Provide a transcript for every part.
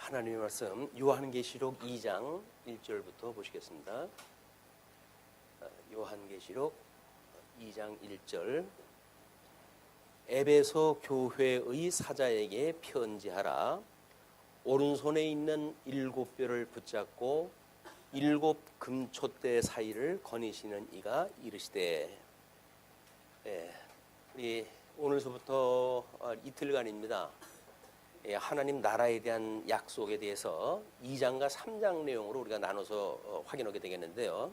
하나님의 말씀 요한계시록 2장 1절부터 보시겠습니다. 요한계시록 2장 1절 에베소 교회의 사자에게 편지하라. 오른손에 있는 7뼈를 붙잡고 7 금촛대 사이를 거니시는 이가 이르시되. 우리 오늘서부터 이틀간입니다. 하나님 나라에 대한 약속에 대해서 2장과 3장 내용으로 우리가 나눠서 확인하게 되겠는데요.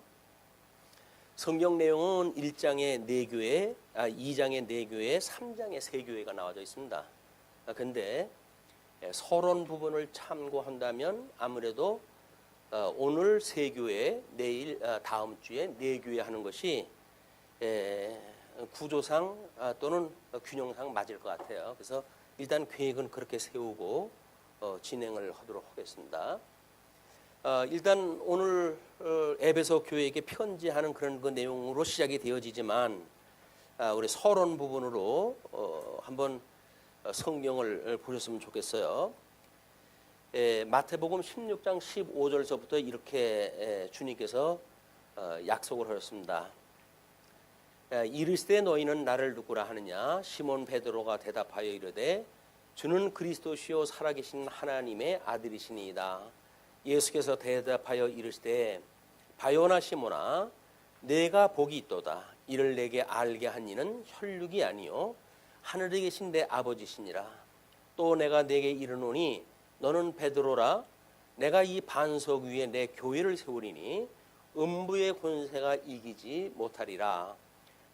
성경 내용은 1장에 4교회, 2장에 4교회, 3장에 3교회가 나와져 있습니다. 그런데 서론 부분을 참고한다면 아무래도 오늘 3교회, 내일 다음 주에 4교회 하는 것이 구조상 또는 균형상 맞을 것 같아요. 그래서 일단 계획은 그렇게 세우고 진행을 하도록 하겠습니다. 일단 오늘 에베소 교회에게 편지하는 그런 그 내용으로 시작이 되어지지만 우리 서론 부분으로 한번 성경을 보셨으면 좋겠어요. 마태복음 16장 15절서부터 이렇게 주님께서 약속을 하셨습니다. 이르시되 너희는 나를 누구라 하느냐? 시몬 베드로가 대답하여 이르되 주는 그리스도시요 살아계신 하나님의 아들이시니이다. 예수께서 대답하여 이르시되 바요나 시몬아 내가 복이 있도다. 이를 내게 알게 한 이는 혈육이 아니요 하늘에 계신 내 아버지시니라. 또 내가 내게 이르노니 너는 베드로라. 내가 이 반석 위에 내 교회를 세우리니 음부의 권세가 이기지 못하리라.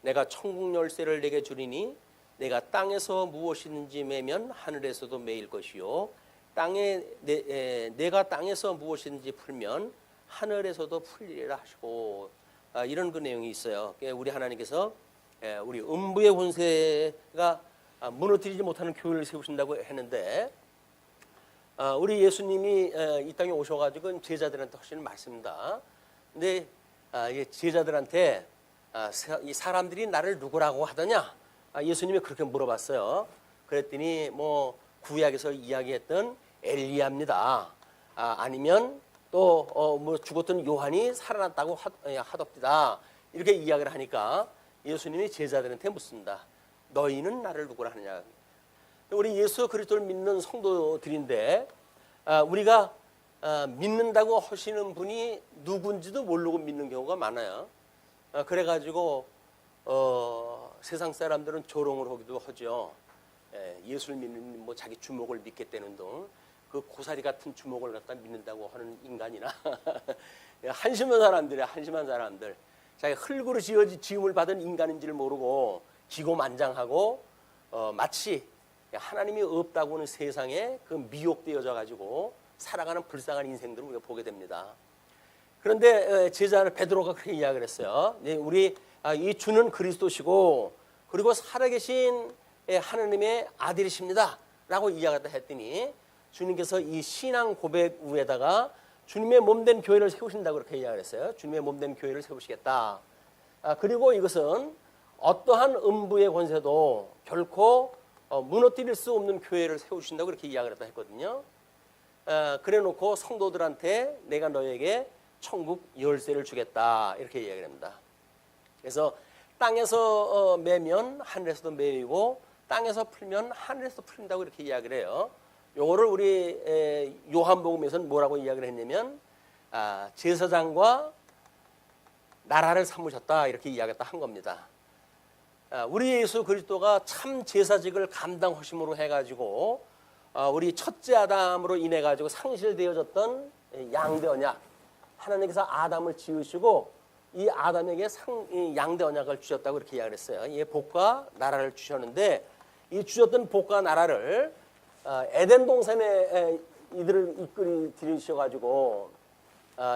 내가 천국 열쇠를 내게 주리니 내가 땅에서 무엇이든지 매면 하늘에서도 매일 것이요 내가 땅에서 무엇이든지 풀면 하늘에서도 풀리리라 하시고 이런 그 내용이 있어요. 우리 하나님께서 우리 음부의 권세가 무너뜨리지 못하는 교회를 세우신다고 했는데 우리 예수님이 이 땅에 오셔가지고 제자들한테 하시는 말씀입니다. 근데 제자들한테 이 사람들이 나를 누구라고 하더냐? 예수님이 그렇게 물어봤어요. 그랬더니 뭐 구약에서 이야기했던 엘리야입니다. 아니면 또 뭐 죽었던 요한이 살아났다고 하덥디다. 이렇게 이야기를 하니까 예수님이 제자들한테 묻습니다. 너희는 나를 누구라 하느냐? 우리 예수 그리스도를 믿는 성도들인데 우리가 믿는다고 하시는 분이 누군지도 모르고 믿는 경우가 많아요. 그래가지고 세상 사람들은 조롱을 하기도 하죠. 예수를 믿는 뭐 자기 주먹을 믿겠다는 등 그 고사리 같은 주먹을 갖다 믿는다고 하는 인간이나 한심한 사람들이야. 한심한 사람들. 자기 흙으로 지음을 받은 인간인지를 모르고 기고만장하고 마치 하나님이 없다고 하는 세상에 그 미혹되어져 가지고 살아가는 불쌍한 인생들을 우리가 보게 됩니다. 그런데 제자 베드로가 그렇게 이야기를 했어요. 우리 이 주는 그리스도시고 그리고 살아계신 하나님의 아들이십니다 라고 이야기했다 했더니 주님께서 이 신앙 고백 위에다가 주님의 몸된 교회를 세우신다고 그렇게 이야기를 했어요. 주님의 몸된 교회를 세우시겠다. 그리고 이것은 어떠한 음부의 권세도 결코 무너뜨릴 수 없는 교회를 세우신다고 그렇게 이야기를 했다 했거든요. 그래 놓고 성도들한테 내가 너에게 천국 열쇠를 주겠다 이렇게 이야기를 합니다. 그래서 땅에서 매면 하늘에서도 매이고 땅에서 풀면 하늘에서도 풀린다고 이렇게 이야기를 해요. 요거를 우리 요한복음에서는 뭐라고 이야기를 했냐면 제사장과 나라를 삼으셨다 이렇게 이야기했다 한 겁니다. 우리 예수 그리스도가 참 제사직을 감당하심으로 해가지고 우리 첫째 아담으로 인해 가지고 상실되어졌던 양대 언약, 하나님께서 아담을 지으시고 이 아담에게 양대 언약을 주셨다고 이렇게 이야기를 했어요. 이 복과 나라를 주셨는데 이 주셨던 복과 나라를 에덴 동산에 이들을 이끌이 들이셔가지고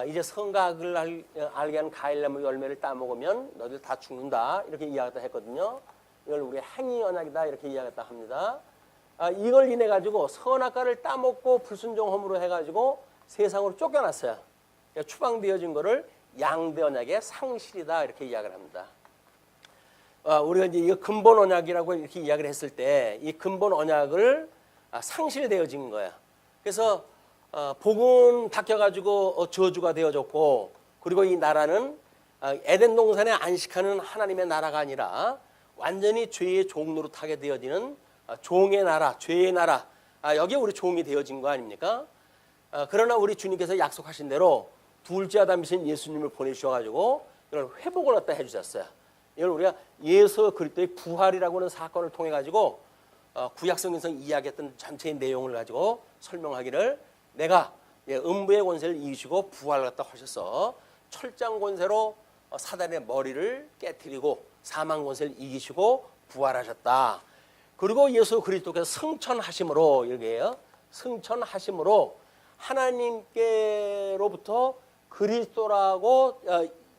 이제 성각을 알게 한 과일나무 열매를 따먹으면 너희들 다 죽는다 이렇게 이야기했다 했거든요. 이걸 우리 행위 언약이다 이렇게 이야기했다 합니다. 이걸 인해 가지고 선악과를 따먹고 불순종함으로 해가지고 세상으로 쫓겨났어요. 추방되어진 거를 양대 언약의 상실이다 이렇게 이야기를 합니다. 우리가 이제 이거 근본 언약이라고 이렇게 이야기를 했을 때 이 근본 언약을 상실되어진 거야. 그래서 복은 바뀌어가지고 저주가 되어졌고, 그리고 이 나라는 에덴 동산에 안식하는 하나님의 나라가 아니라 완전히 죄의 종로로 타게 되어지는 종의 나라, 죄의 나라, 여기에 우리 종이 되어진 거 아닙니까? 그러나 우리 주님께서 약속하신 대로 둘째 아담이신 예수님을 보내주셔가지고 이걸 회복을 갖다 해주셨어요. 이걸 우리가 예수 그리스도의 부활이라고 하는 사건을 통해 가지고 구약성경에서 이야기했던 전체의 내용을 가지고 설명하기를, 내가 음부의 권세를 이기시고 부활을 갖다 하셔서 철장 권세로 사단의 머리를 깨뜨리고 사망 권세를 이기시고 부활하셨다. 그리고 예수 그리스도께서 승천하심으로, 여기에요, 승천하심으로 하나님께로부터 그리스도라고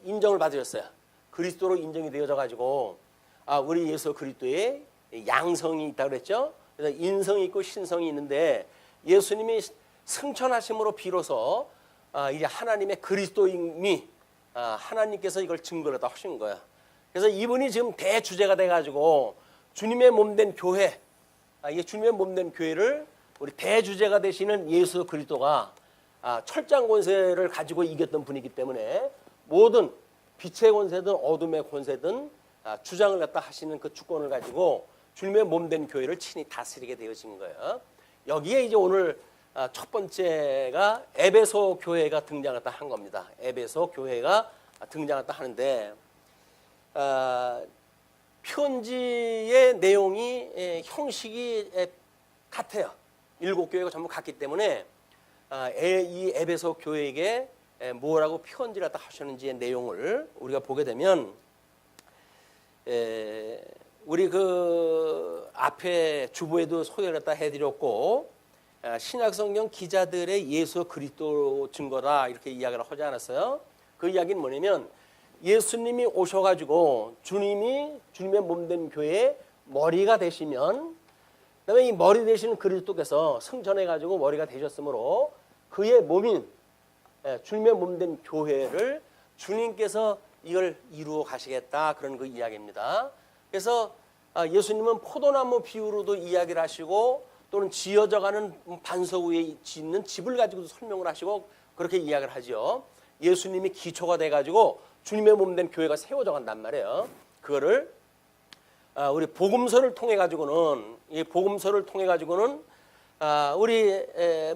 인정을 받으셨어요. 그리스도로 인정이 되어져 가지고 우리 예수 그리스도의 양성이 있다고 그랬죠. 그래서 인성이 있고 신성이 있는데, 예수님이 승천하심으로 비로소 이제 하나님의 그리스도임이, 하나님께서 이걸 증거를 다 하신 거예요. 그래서 이분이 지금 대주제가 돼가지고 주님의 몸된 교회, 이게 주님의 몸된 교회를 우리 대주제가 되시는 예수 그리스도가 철장 권세를 가지고 이겼던 분이기 때문에 모든 빛의 권세든 어둠의 권세든 주장을 갖다 하시는 그 주권을 가지고 주님의 몸된 교회를 친히 다스리게 되어진 거예요. 여기에 이제 오늘 첫 번째가 에베소 교회가 등장했다 한 겁니다. 에베소 교회가 등장했다 하는데, 편지의 내용이 형식이 같아요. 7교회가 전부 같기 때문에 이 에베소 교회에게 뭐라고 편지를 갖다 하셨는지의 내용을 우리가 보게 되면, 우리 그 앞에 주보에도 소개를 갖다 해드렸고, 신약성경 기자들의 예수 그리스도 증거다 이렇게 이야기를 하지 않았어요? 그 이야기는 뭐냐면, 예수님이 오셔가지고 주님이 주님의 몸된 교회의 머리가 되시면, 그다음에 이 머리 되시는 그리스도께서 승천해가지고 머리가 되셨으므로 그의 몸인 주님의 몸된 교회를 주님께서 이걸 이루어 가시겠다, 그런 그 이야기입니다. 그래서 예수님은 포도나무 비유로도 이야기를 하시고, 또는 지어져가는 반석 위에 짓는 집을 가지고도 설명을 하시고 그렇게 이야기를 하죠. 예수님이 기초가 돼가지고 주님의 몸된 교회가 세워져 간단 말이에요. 그거를 우리 복음서를 통해 가지고는, 이 복음서를 통해 가지고는 우리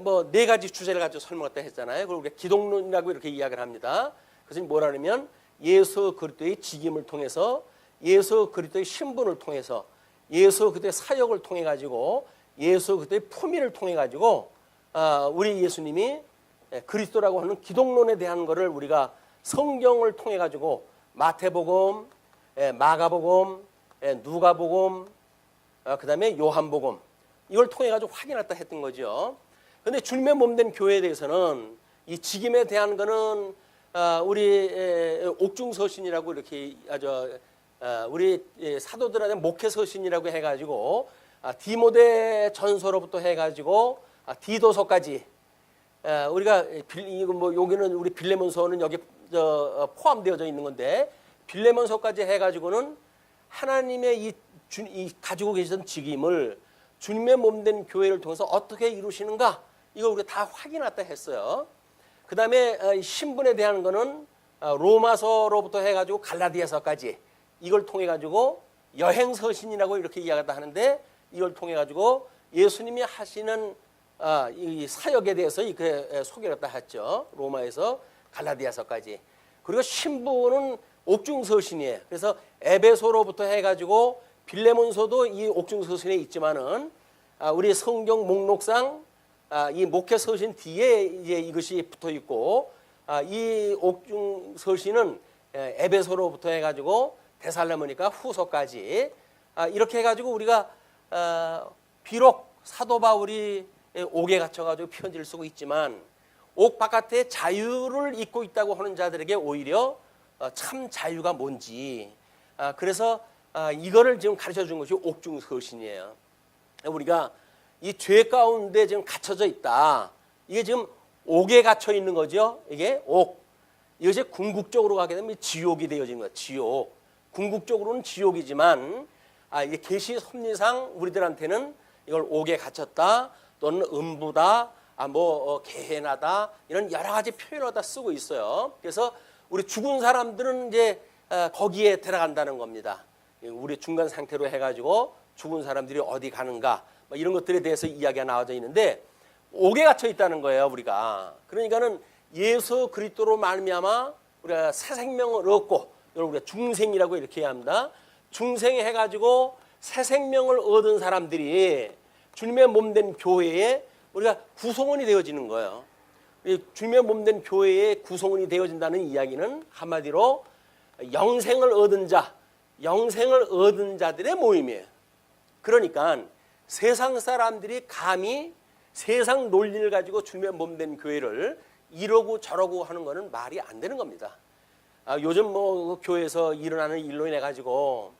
뭐 4가지 주제를 가지고 설명했다 했잖아요. 그리고 우리가 기독론이라고 이렇게 이야기를 합니다. 그것은 뭐라냐면, 예수 그리스도의 직임을 통해서, 예수 그리스도의 신분을 통해서, 예수 그리스도의 사역을 통해 가지고, 예수 그리스도의 품위를 통해 가지고 우리 예수님이 그리스도라고 하는 기독론에 대한 것을 우리가 성경을 통해 가지고 마태복음, 마가복음, 누가복음, 그다음에 요한복음, 이걸 통해 가지고 확인했다 했던 거죠. 그런데 주님의 몸된 교회에 대해서는 이 직임에 대한 거는 우리 옥중서신이라고 이렇게 우리 사도들한테 목회서신이라고 해가지고 디모데 전서로부터 해가지고 디도서까지, 우리가 이거 뭐 여기는 우리 빌레몬서는 여기 포함되어져 있는 건데, 빌레몬서까지 해가지고는 하나님의 이 가지고 계시던 직임을 주님의 몸된 교회를 통해서 어떻게 이루시는가, 이걸 우리가 다 확인했다 했어요. 그 다음에 신분에 대한 거는 로마서로부터 해가지고 갈라디아서까지, 이걸 통해 가지고 여행서신이라고 이렇게 이야기한다 하는데, 이걸 통해 가지고 예수님이 하시는 이 사역에 대해서 이렇게 소개를 했다 했죠. 로마에서 갈라디아서까지. 그리고 신부는 옥중서신이에요. 그래서 에베소로부터 해가지고 빌레몬서도 이 옥중서신에 있지만은 우리 성경 목록상 이 목회서신 뒤에 이제 이것이 붙어 있고, 이 옥중서신은 에베소로부터 해가지고 데살로니가 후서까지, 이렇게 해가지고 우리가 비록 사도 바울이 옥에 갇혀가지고 편지를 쓰고 있지만, 옥 바깥에 자유를 잊고 있다고 하는 자들에게 오히려 참 자유가 뭔지, 그래서 이거를 지금 가르쳐 준 것이 옥중서신이에요. 우리가 이 죄 가운데 지금 갇혀져 있다, 이게 지금 옥에 갇혀 있는 거죠. 이게 옥, 이것이 궁극적으로 가게 되면 지옥이 되어지는 거예요. 지옥. 궁극적으로는 지옥이지만 이게 계시 섭리상 우리들한테는 이걸 옥에 갇혔다, 또는 음부다, 개해나다 이런 여러 가지 표현을 다 쓰고 있어요. 그래서 우리 죽은 사람들은 이제 거기에 들어간다는 겁니다. 우리 중간 상태로 해가지고 죽은 사람들이 어디 가는가 이런 것들에 대해서 이야기가 나와져 있는데 옥에 갇혀 있다는 거예요, 우리가. 그러니까는 예수 그리스도로 말미암아 우리가 새 생명을 얻고, 우리가 중생이라고 이렇게 해야 합니다. 중생해가지고 새 생명을 얻은 사람들이 주님의 몸된 교회에 우리가 구성원이 되어지는 거예요. 주님의 몸된 교회에 구성원이 되어진다는 이야기는 한마디로 영생을 얻은 자, 영생을 얻은 자들의 모임이에요. 그러니까 세상 사람들이 감히 세상 논리를 가지고 주님의 몸된 교회를 이러고 저러고 하는 것은 말이 안 되는 겁니다. 요즘 교회에서 일어나는 일로 인해 가지고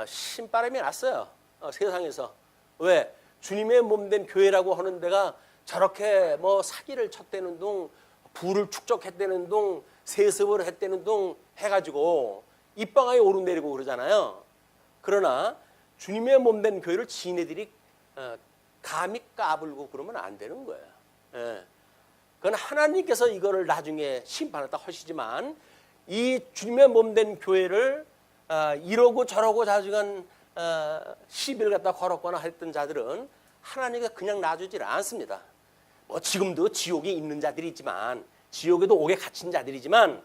신바람이 났어요. 세상에서. 왜? 주님의 몸된 교회라고 하는 데가 저렇게 사기를 쳤다는 둥, 부를 축적했다는 둥, 세습을 했다는 둥 해가지고 입방아에 오르내리고 그러잖아요. 그러나 주님의 몸된 교회를 지네들이 감히 까불고 그러면 안 되는 거예요. 예. 그건 하나님께서 이거를 나중에 심판했다 하시지만 이 주님의 몸된 교회를 이러고 저러고 자주간 시비를 갖다 걸었거나 했던 자들은 하나님께서 그냥 놔주질 않습니다. 지금도 지옥에 있는 자들이 있지만, 지옥에도 옥에 갇힌 자들이지만,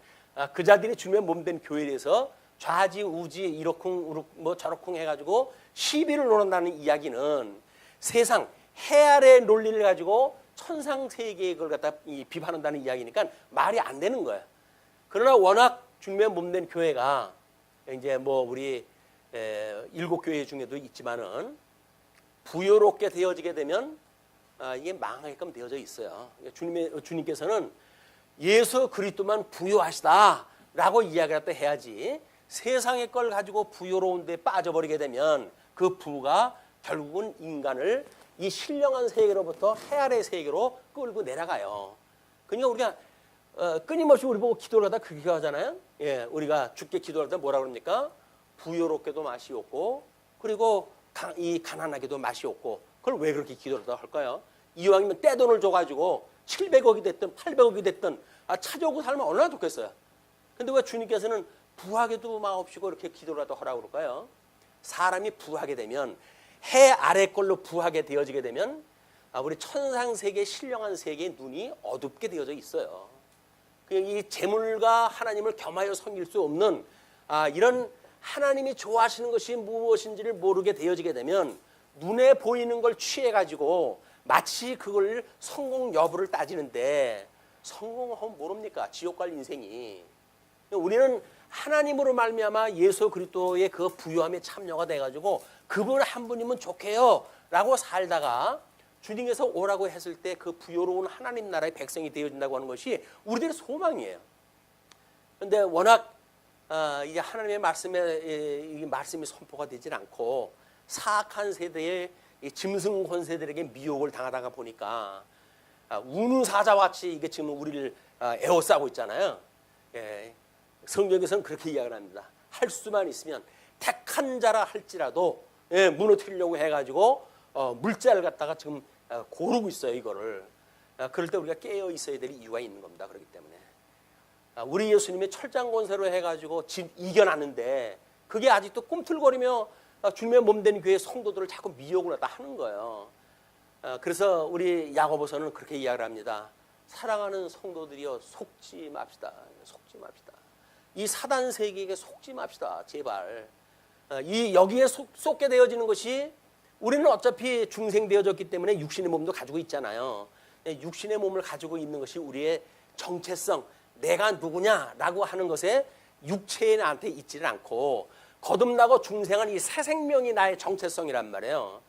그 자들이 주님의 몸된 교회에 대해서 좌지우지 이러쿵 저러쿵 해가지고 시비를 논한다는 이야기는 세상 해 아래 논리를 가지고 천상세계의 걸 갖다 비판한다는 이야기니까 말이 안 되는 거예요. 그러나 워낙 주님의 몸된 교회가 이제 우리 일곱 교회 중에도 있지만은 부요롭게 되어지게 되면 이게 망하게끔 되어져 있어요. 주님께서는 예수 그리스도만 부요하시다라고 이야기를 또 해야지 세상의 걸 가지고 부요로운 데 빠져버리게 되면 그 부가 결국은 인간을 이 신령한 세계로부터 해 아래 세계로 끌고 내려가요. 그러니까 우리가 끊임없이 우리 보고 기도를 하다 그렇게 하잖아요. 예, 우리가 주께 기도할 때 뭐라 그럽니까? 부요롭게도 맛이 없고 그리고 가난하게도 맛이 없고 그걸 왜 그렇게 기도를 하다 할까요? 이왕이면 떼돈을 줘가지고 700억이 됐든 800억이 됐든 찾아오고 살면 얼마나 좋겠어요. 근데 왜 주님께서는 부하게도 마옵시고 이렇게 기도를 하다 하라고 그럴까요? 사람이 부하게 되면 해 아래 걸로 부하게 되어지게 되면 우리 천상세계 신령한 세계의 눈이 어둡게 되어져 있어요. 이 재물과 하나님을 겸하여 섬길 수 없는 이런 하나님이 좋아하시는 것이 무엇인지를 모르게 되어지게 되면 눈에 보이는 걸 취해가지고 마치 그걸 성공 여부를 따지는데 성공하면 모릅니까? 지옥 갈 인생이. 우리는 하나님으로 말미암아 예수 그리스도의 그 부요함에 참여가 돼가지고 그분 한 분이면 좋게요 라고 살다가 주님께서 오라고 했을 때 그 부요로운 하나님 나라의 백성이 되어진다고 하는 것이 우리들의 소망이에요. 그런데 워낙 이제 하나님의 이 말씀이 선포가 되질 않고 사악한 세대의 짐승 권세들에게 미혹을 당하다가 보니까 우누사자와 같이 이게 지금 우리를 에워싸고 있잖아요. 예, 성경에서는 그렇게 이야기를 합니다. 할 수만 있으면 택한 자라 할지라도 무너뜨리려고 해가지고 물자를 갖다가 지금 고르고 있어요. 이거를. 그럴 때 우리가 깨어 있어야 될 이유가 있는 겁니다. 그렇기 때문에 우리 예수님이 철장권세로 해가지고 이겨놨는데 그게 아직도 꿈틀거리며 주님의 몸된 교회 성도들을 자꾸 미혹을 갖다 하는 거예요. 그래서 우리 야고보서는 그렇게 이야기를 합니다. 사랑하는 성도들이여 속지 맙시다. 속지 맙시다. 이 사단 세계에게 속지 맙시다. 제발. 여기에 쏟게 되어지는 것이 우리는 어차피 중생되어졌기 때문에 육신의 몸도 가지고 있잖아요. 육신의 몸을 가지고 있는 것이 우리의 정체성, 내가 누구냐라고 하는 것에 육체에 나한테 있지는 않고 거듭나고 중생한 이 새 생명이 나의 정체성이란 말이에요.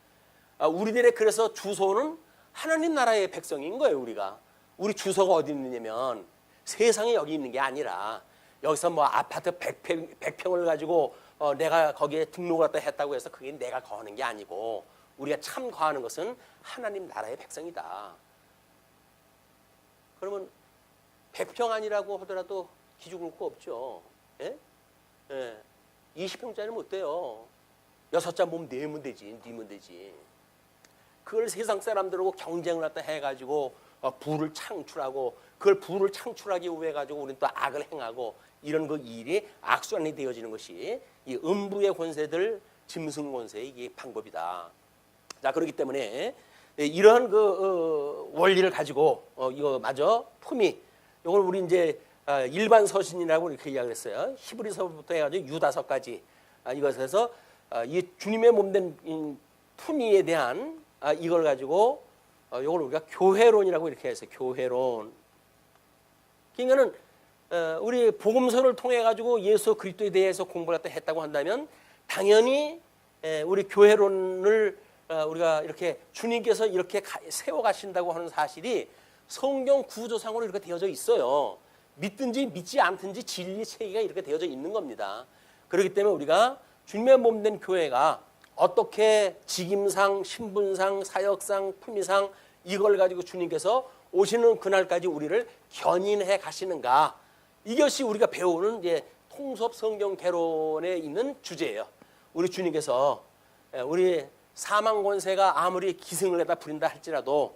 우리들의 그래서 주소는 하나님 나라의 백성인 거예요. 우리가. 우리 주소가 어디 있느냐면 세상에 여기 있는 게 아니라 여기서 아파트 100평을 가지고 내가 거기에 등록을 갖다 했다고 해서 그게 내가 거하는 게 아니고 우리가 참 거하는 것은 하나님 나라의 백성이다. 그러면 100평 아니라고 하더라도 기죽을 거 없죠. 예? 예. 20평짜리 못 돼요. 6자 몸 내면 되지, 니면 되지. 그걸 세상 사람들하고 경쟁을 갖다 해가지고 부를 창출하고 그걸 부를 창출하기 위해 가지고 우리는 또 악을 행하고 이런 그 일이 악순환이 되어지는 것이 이 음부의 권세들 짐승 권세의 이게 방법이다. 자, 그렇기 때문에 이러한 그 원리를 가지고 이거 마저 품이 이걸 우리 이제 일반 서신이라고 이렇게 이야기를 했어요. 히브리서부터 해가지고 유다서까지 이것에서 이 주님의 몸된 품위에 대한 이걸 가지고 이걸 우리가 교회론이라고 이렇게 해서 교회론. 그러니까는 우리 복음서를 통해 가지고 예수 그리스도에 대해서 공부를 했다고 한다면 당연히 우리 교회론을 우리가 이렇게 주님께서 이렇게 세워 가신다고 하는 사실이 성경 구조상으로 이렇게 되어져 있어요. 믿든지 믿지 않든지 진리 체계가 이렇게 되어져 있는 겁니다. 그렇기 때문에 우리가 주님의 몸된 교회가 어떻게 직임상, 신분상, 사역상, 품위상 이걸 가지고 주님께서 오시는 그날까지 우리를 견인해 가시는가, 이것이 우리가 배우는 이제 통섭 성경 개론에 있는 주제예요. 우리 주님께서 우리 사망 권세가 아무리 기승을 갖다 부린다 할지라도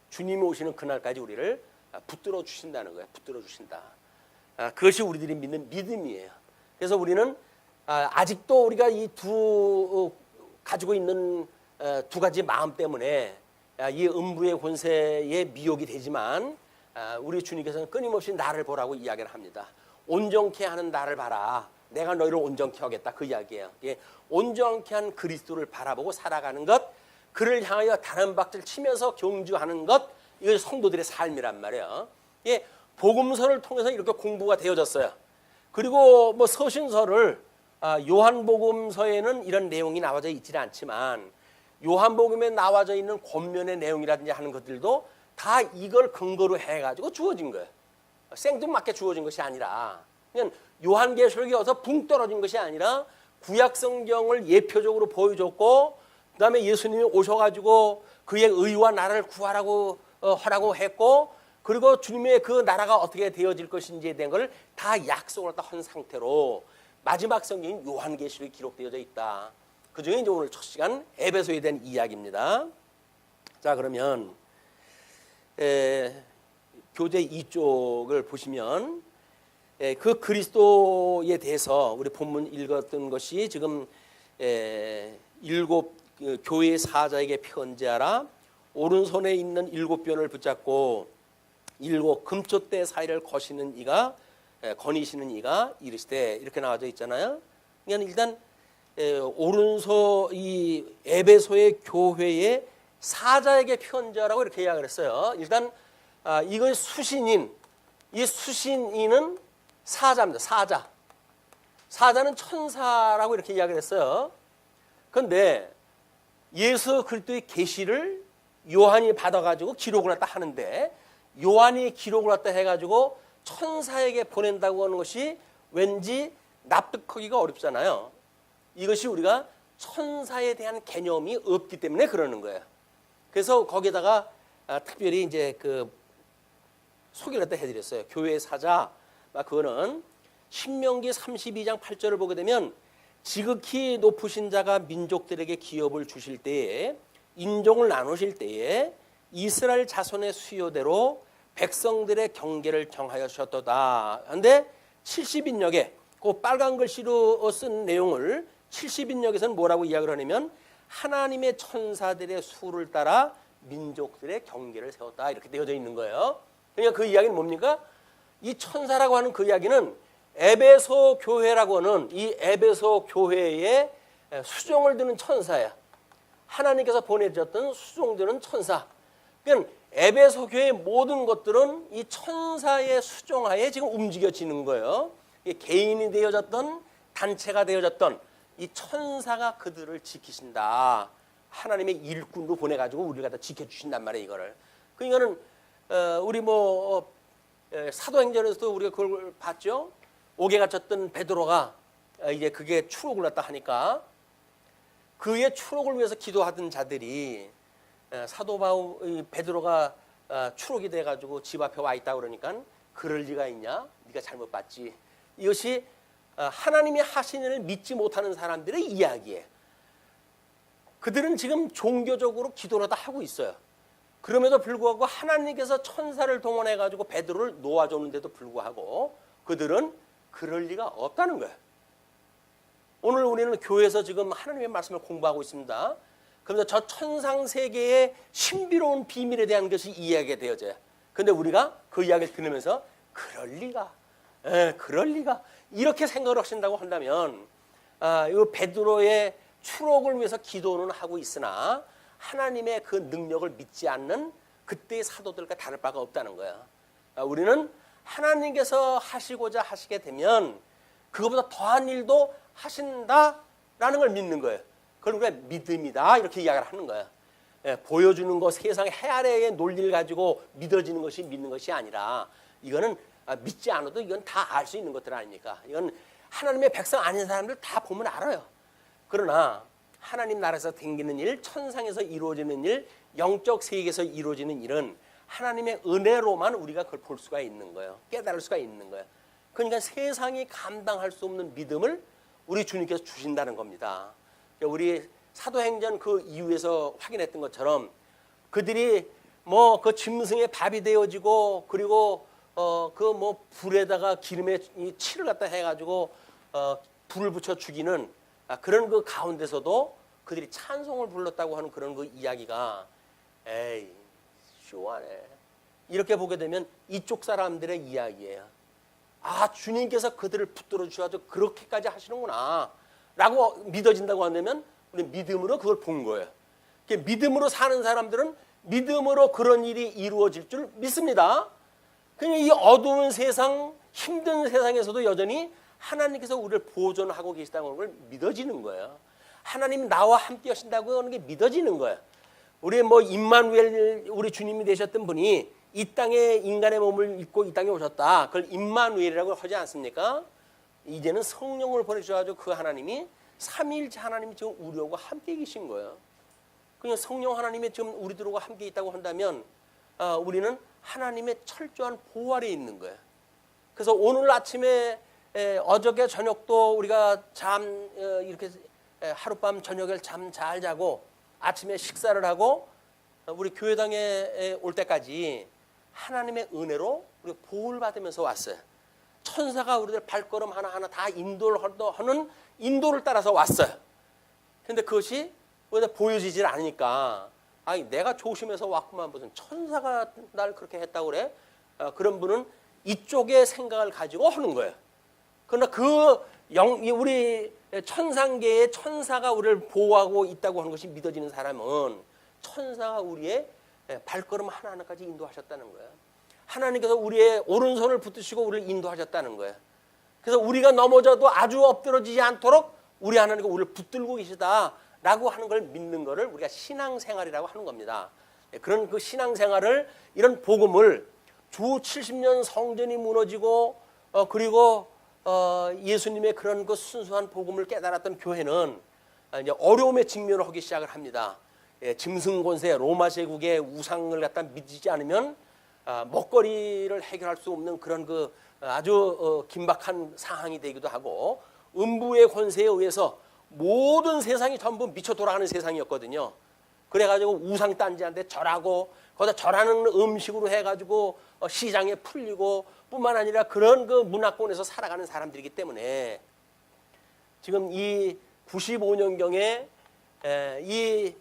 주님이 오시는 그날까지 우리를 붙들어 주신다는 거예요. 붙들어 주신다. 그것이 우리들이 믿는 믿음이에요. 그래서 우리는 아직도 우리가 이 가지고 있는 두 가지 마음 때문에 이 음부의 권세에 미혹이 되지만 우리 주님께서는 끊임없이 나를 보라고 이야기를 합니다. 온전케 하는 나를 봐라. 내가 너희를 온전케 하겠다. 그 이야기예요. 온전케 한 그리스도를 바라보고 살아가는 것, 그를 향하여 다른 박자를 치면서 경주하는 것, 이것이 성도들의 삶이란 말이에요. 복음서를 통해서 이렇게 공부가 되어졌어요. 그리고 뭐 서신서를 요한복음서에는 이런 내용이 나와져 있지는 않지만 요한복음에 나와져 있는 권면의 내용이라든지 하는 것들도 다 이걸 근거로 해가지고 주어진 거예요. 생뚱맞게 주어진 것이 아니라 그냥 요한계시록이 어서 붕 떨어진 것이 아니라 구약성경을 예표적으로 보여줬고, 그 다음에 예수님이 오셔가지고 그의 의와 나라를 구하라고 하라고 했고, 그리고 주님의 그 나라가 어떻게 되어질 것인지에 대한 걸 다 약속을 한 상태로 마지막 성경인 요한계시록이 기록되어져 있다. 그 중에 이제 오늘 첫 시간 에베소에 대한 이야기입니다. 자, 그러면 교재 2쪽을 보시면 그 그리스도에 대해서 우리 본문 읽었던 것이 지금 일곱 교회 사자에게 편지하라, 오른손에 있는 일곱 변을 붙잡고 일곱 금촛대 사이를 거시는 이가 거니시는 이가 이르시되, 이렇게 나와져 있잖아요. 그러니까 일단 오른손 이 에베소의 교회의 사자에게 편지하라고 이렇게 이야기를 했어요. 일단 이거 수신인, 이 수신인은 사자입니다. 사자는 천사라고 이렇게 이야기를 했어요. 그런데 예수 그리스도의 계시를 요한이 받아가지고 기록을 했다 하는데, 요한이 기록을 했다 해가지고 천사에게 보낸다고 하는 것이 왠지 납득하기가 어렵잖아요. 이것이 우리가 천사에 대한 개념이 없기 때문에 그러는 거예요. 그래서 거기다가 특별히 이제 그 소개를 갖다 해드렸어요. 교회 사자, 그거는 신명기 32장 8절을 보게 되면 지극히 높으신 자가 민족들에게 기업을 주실 때에, 인종을 나누실 때에 이스라엘 자손의 수요대로 백성들의 경계를 정하셨도다. 그런데 70인역에 그 빨간 글씨로 쓴 내용을 70인역에서는 뭐라고 이야기를 하냐면 하나님의 천사들의 수를 따라 민족들의 경계를 세웠다, 이렇게 되어져 있는 거예요. 그러니까 그 이야기는 뭡니까? 이 천사라고 하는 그 이야기는 에베소 교회라고 하는 이 에베소 교회에 수종을 드는 천사야. 하나님께서 보내주셨던 수종드는 천사. 그러니까 에베소 교회의 모든 것들은 이 천사의 수종하에 지금 움직여지는 거예요. 개인이 되어졌던, 단체가 되어졌던 이 천사가 그들을 지키신다. 하나님의 일꾼으로 보내가지고 우리를 갖다 지켜주신단 말이에요, 이거를. 그러니까는 우리 사도행전에서도 우리가 그걸 봤죠. 옥에 갇혔던 베드로가 이제 그게 추록을 났다 하니까 그의 추록을 위해서 기도하던 자들이 사도 베드로가 추록이 돼가지고 집 앞에 와 있다 그러니까 그럴 리가 있냐? 네가 잘못 봤지. 이것이 하나님이 하신 일을 믿지 못하는 사람들의 이야기예요. 그들은 지금 종교적으로 기도를 다 하고 있어요. 그럼에도 불구하고 하나님께서 천사를 동원해 가지고 베드로를 놓아줬는데도 불구하고 그들은 그럴 리가 없다는 거예요. 오늘 우리는 교회에서 지금 하나님의 말씀을 공부하고 있습니다. 그래서 저 천상 세계의 신비로운 비밀에 대한 것이 이야기가 되어져요. 그런데 우리가 그 이야기를 들으면서 그럴 리가 이렇게 생각을 하신다고 한다면 이 베드로의 추록을 위해서 기도는 하고 있으나 하나님의 그 능력을 믿지 않는 그때의 사도들과 다를 바가 없다는 거야. 우리는 하나님께서 하시고자 하시게 되면 그거보다 더한 일도 하신다라는 걸 믿는 거예요. 그걸 우리가 믿음이다 이렇게 이야기를 하는 거야. 보여주는 거 세상 해 아래의 논리를 가지고 믿어지는 것이 믿는 것이 아니라 이거는 믿지 않아도 이건 다 알 수 있는 것들 아닙니까? 이건 하나님의 백성 아닌 사람들 다 보면 알아요. 그러나 하나님 나라에서 생기는 일, 천상에서 이루어지는 일, 영적 세계에서 이루어지는 일은 하나님의 은혜로만 우리가 그걸 볼 수가 있는 거예요. 깨달을 수가 있는 거예요. 그러니까 세상이 감당할 수 없는 믿음을 우리 주님께서 주신다는 겁니다. 우리 사도행전 그 이후에서 확인했던 것처럼 그들이 뭐 그 짐승의 밥이 되어지고 그리고 그 뭐 불에다가 기름에 치를 갖다 해가지고 불을 붙여 죽이는 그런 그 가운데서도 그들이 찬송을 불렀다고 하는 그런 그 이야기가 에이 쇼하네 이렇게 보게 되면 이쪽 사람들의 이야기예요. 아 주님께서 그들을 붙들어 주셔서 그렇게까지 하시는구나 라고 믿어진다고 한다면 우리 믿음으로 그걸 본 거예요. 믿음으로 사는 사람들은 믿음으로 그런 일이 이루어질 줄 믿습니다. 그냥 이 어두운 세상 힘든 세상에서도 여전히 하나님께서 우리를 보존하고 계시다는 걸 믿어지는 거예요. 하나님 나와 함께 하신다고 하는 게 믿어지는 거예요. 우리 뭐 임마누엘 우리 주님이 되셨던 분이 이 땅에 인간의 몸을 입고 이 땅에 오셨다. 그걸 임마누엘이라고 하지 않습니까? 이제는 성령을 보내주셔가지고 그 하나님이 삼위일체 하나님이 지금 우리하고 함께 계신 거예요. 그냥 성령 하나님이 지금 우리들하고 함께 있다고 한다면 우리는 하나님의 철저한 보호 아래에 있는 거예요. 그래서 오늘 아침에 어저께 저녁도 우리가 이렇게 하룻밤 저녁에 잠 잘 자고 아침에 식사를 하고 우리 교회당에 올 때까지 하나님의 은혜로 우리 보호를 받으면서 왔어요. 천사가 우리들 발걸음 하나하나 다 인도를 하는 인도를 따라서 왔어요. 그런데 그것이 보여지질 않으니까 내가 조심해서 왔구만 무슨 천사가 날 그렇게 했다고 그래? 그런 분은 이쪽의 생각을 가지고 하는 거예요. 그러나 우리 천상계의 천사가 우리를 보호하고 있다고 하는 것이 믿어지는 사람은 천사가 우리의 발걸음 하나하나까지 인도하셨다는 거예요. 하나님께서 우리의 오른손을 붙드시고 우리를 인도하셨다는 거예요. 그래서 우리가 넘어져도 아주 엎드러지지 않도록 우리 하나님께서 우리를 붙들고 계시다라고 하는 걸 믿는 것을 우리가 신앙생활이라고 하는 겁니다. 그런 그 신앙생활을 이런 복음을 주 70년 성전이 무너지고 그리고 예수님의 그런 그 순수한 복음을 깨달았던 교회는 이제 어려움에 직면을 하기 시작을 합니다. 짐승 권세 로마 제국의 우상을 갖다 믿지 않으면 먹거리를 해결할 수 없는 그런 그 아주 긴박한 상황이 되기도 하고 음부의 권세에 의해서 모든 세상이 전부 미쳐 돌아가는 세상이었거든요. 그래가지고 우상 딴지한테 절하고 거기다 절하는 음식으로 해가지고 시장에 풀리고 뿐만 아니라 그런 그 문화권에서 살아가는 사람들이기 때문에 지금 이 95년경에 이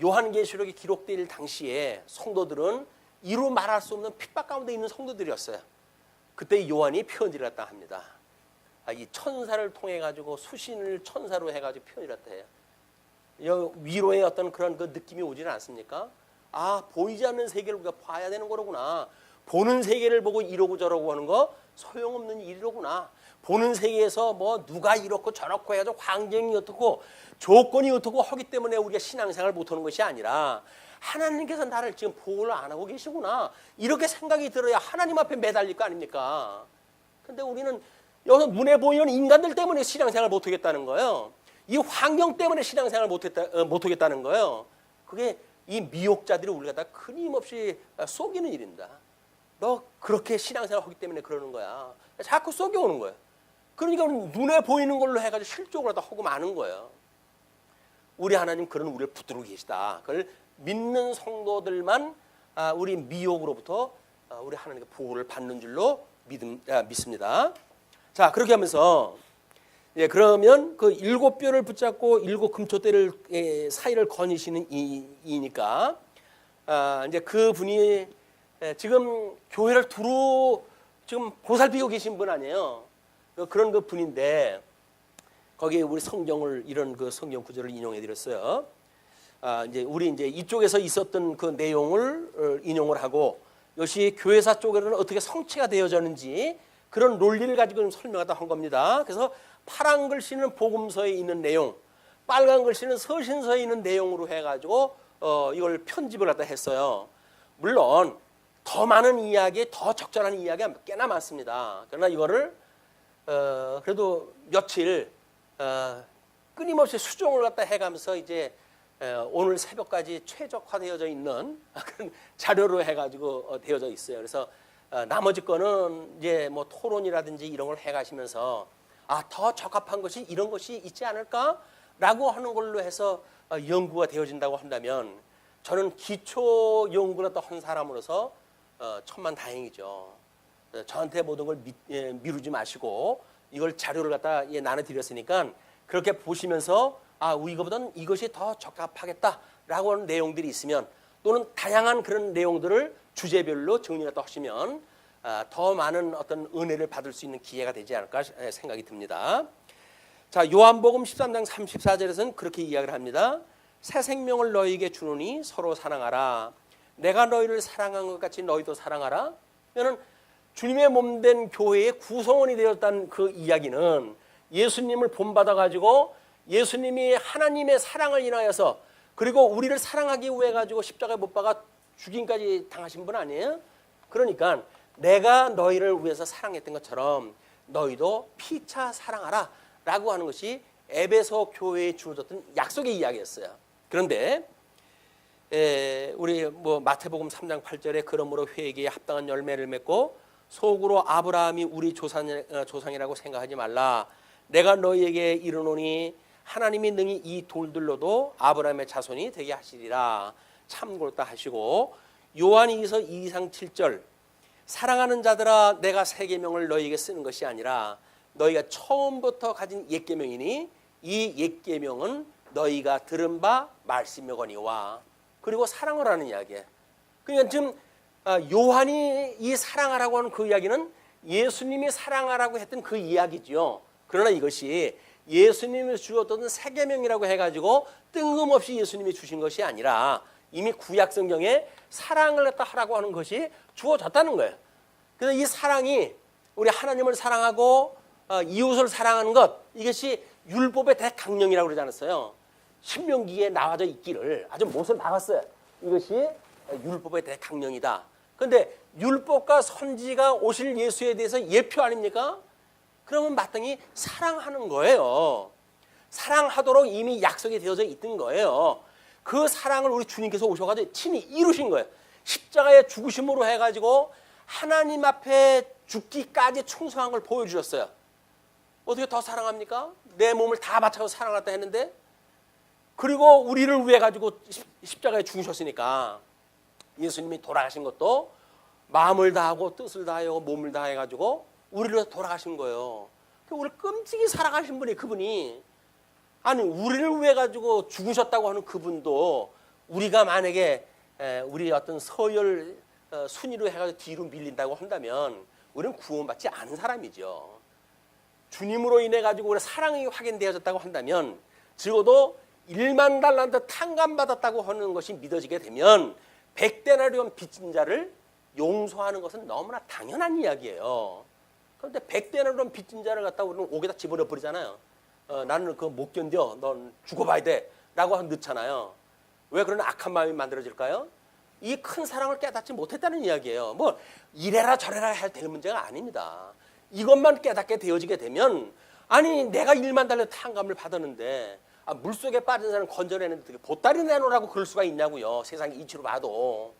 요한계시록이 기록될 당시에 성도들은 이루 말할 수 없는 핍박 가운데 있는 성도들이었어요. 그때 요한이 편지를 했다 합니다. 이 천사를 통해 가지고 수신을 천사로 해가지고 표현을 했다 해요. 위로의 어떤 그런 그 느낌이 오지는 않습니까? 보이지 않는 세계를 우리가 봐야 되는 거로구나. 보는 세계를 보고 이러고 저러고 하는 거 소용없는 일이로구나. 보는 세계에서 뭐 누가 이렇고 저렇고 해가지고 환경이 어떻고 조건이 어떻고 하기 때문에 우리가 신앙생활을 못하는 것이 아니라 하나님께서 나를 지금 보호를 안 하고 계시구나. 이렇게 생각이 들어야 하나님 앞에 매달릴 거 아닙니까? 근데 우리는 여기서 눈에 보이는 인간들 때문에 신앙생활을 못하겠다는 거예요. 이 환경 때문에 신앙생활을 못하겠다는 거예요. 그게 이 미혹자들이 우리 갖다 끊임없이 속이는 일입니다. 너 그렇게 신앙생활 하기 때문에 그러는 거야. 자꾸 속여오는 거예요. 그러니까 눈에 보이는 걸로 해가지고 실족을 하다 하고 마는 거예요. 우리 하나님 그런 우리를 붙들고 계시다. 그걸 믿는 성도들만 우리 미혹으로부터 우리 하나님의 보호를 받는 줄로 믿습니다. 자, 그렇게 하면서 그러면 그 7뼈를 붙잡고 7 금초대를 사이를 거니시는 이니까 이제 그 분이 지금 교회를 두루 지금 보살피고 계신 분 아니에요. 그런 그 분인데 거기에 우리 성경을 이런 그 성경 구절을 인용해 드렸어요. 이제 우리 이제 이쪽에서 있었던 그 내용을 인용을 하고 이것이 교회사 쪽에는 어떻게 성취가 되어졌는지 그런 논리를 가지고 설명하다 한 겁니다. 그래서 파란 글씨는 복음서에 있는 내용, 빨간 글씨는 서신서에 있는 내용으로 해가지고 이걸 편집을 갖다 했어요. 물론 더 많은 이야기, 더 적절한 이야기가 꽤나 많습니다. 그러나 이거를 그래도 며칠 끊임없이 수정을 갖다 해가면서 이제 오늘 새벽까지 최적화되어져 있는 그런 자료로 해가지고 되어져 있어요. 그래서 나머지 거는 이제 뭐 토론이라든지 이런 걸 해가시면서 더 적합한 것이 이런 것이 있지 않을까라고 하는 걸로 해서 연구가 되어진다고 한다면 저는 기초 연구를 한 사람으로서 천만다행이죠. 저한테 모든 걸 미루지 마시고 이걸 자료를 갖다 나눠드렸으니까 그렇게 보시면서 이거보다는 이것이 더 적합하겠다라고 하는 내용들이 있으면 또는 다양한 그런 내용들을 주제별로 정리를 또 하시면 더 많은 어떤 은혜를 받을 수 있는 기회가 되지 않을까 생각이 듭니다. 자, 요한복음 13장 34절에서는 그렇게 이야기를 합니다. 새 생명을 너희에게 주노니 서로 사랑하라. 내가 너희를 사랑한 것 같이 너희도 사랑하라. 그러면 주님의 몸된 교회의 구성원이 되었다는 그 이야기는 예수님을 본받아 가지고 예수님이 하나님의 사랑을 인하여서 그리고 우리를 사랑하기 위해 가지고 십자가에 못 박아 죽임까지 당하신 분 아니에요? 그러니까 내가 너희를 위해서 사랑했던 것처럼 너희도 피차 사랑하라 라고 하는 것이 에베소 교회에 주어졌던 약속의 이야기였어요. 그런데 우리 마태복음 3장 8절에 그러므로 회개에 합당한 열매를 맺고 속으로 아브라함이 우리 조상이라고 생각하지 말라. 내가 너희에게 이르노니 하나님이 능히 이 돌들로도 아브라함의 자손이 되게 하시리라. 참고로 다 하시고 요한이서 2장 7절 사랑하는 자들아 내가 새 계명을 너희에게 쓰는 것이 아니라 너희가 처음부터 가진 옛 계명이니 이 옛 계명은 너희가 들은 바 말씀이거니와. 그리고 사랑을 하는 이야기예요. 그러니까 지금 요한이 이 사랑하라고 하는 그 이야기는 예수님이 사랑하라고 했던 그 이야기죠. 그러나 이것이 예수님이 주었던 새 계명이라고 해가지고 뜬금없이 예수님이 주신 것이 아니라 이미 구약 성경에 사랑을 갖다 하라고 하는 것이 주어졌다는 거예요. 그래서 이 사랑이 우리 하나님을 사랑하고 이웃을 사랑하는 것, 이것이 율법의 대강령이라고 그러지 않았어요. 신명기에 나와져 있기를 아주 못을 박았어요. 이것이 율법의 대강령이다. 그런데 율법과 선지가 오실 예수에 대해서 예표 아닙니까? 그러면 마땅히 사랑하는 거예요. 사랑하도록 이미 약속이 되어져 있던 거예요. 그 사랑을 우리 주님께서 오셔가지고 친히 이루신 거예요. 십자가의 죽으심으로 해가지고 하나님 앞에 죽기까지 충성한 걸 보여주셨어요. 어떻게 더 사랑합니까? 내 몸을 다 바쳐서 사랑하다 했는데, 그리고 우리를 위해 가지고 십자가에 죽으셨으니까 예수님이 돌아가신 것도 마음을 다하고 뜻을 다하고 몸을 다해가지고 우리를 위해서 돌아가신 거예요. 우리를 끔찍이 사랑하신 분이 그분이, 아니 우리를 위해 가지고 죽으셨다고 하는 그분도 우리가 만약에 우리 어떤 서열 순위로 해가지고 뒤로 밀린다고 한다면 우리는 구원받지 않은 사람이죠. 주님으로 인해 가지고 우리 사랑이 확인되어졌다고 한다면, 적어도 1만 달란트 탕감받았다고 하는 것이 믿어지게 되면 100데나리온 빚진 자를 용서하는 것은 너무나 당연한 이야기예요. 그런데 100데나리온 빚진 자를 갖다 우리는 옥에다 집어넣어 버리잖아요. 나는 그거 못 견뎌, 넌 죽어봐야 돼 라고 넣잖아요. 왜 그런 악한 마음이 만들어질까요? 이 큰 사랑을 깨닫지 못했다는 이야기예요. 뭐 이래라 저래라 할 될 문제가 아닙니다. 이것만 깨닫게 되어지게 되면, 아니 내가 1만 달러 탕감을 받았는데 물속에 빠진 사람 건져내는데 보따리 내놓으라고 그럴 수가 있냐고요. 세상 이치로 봐도.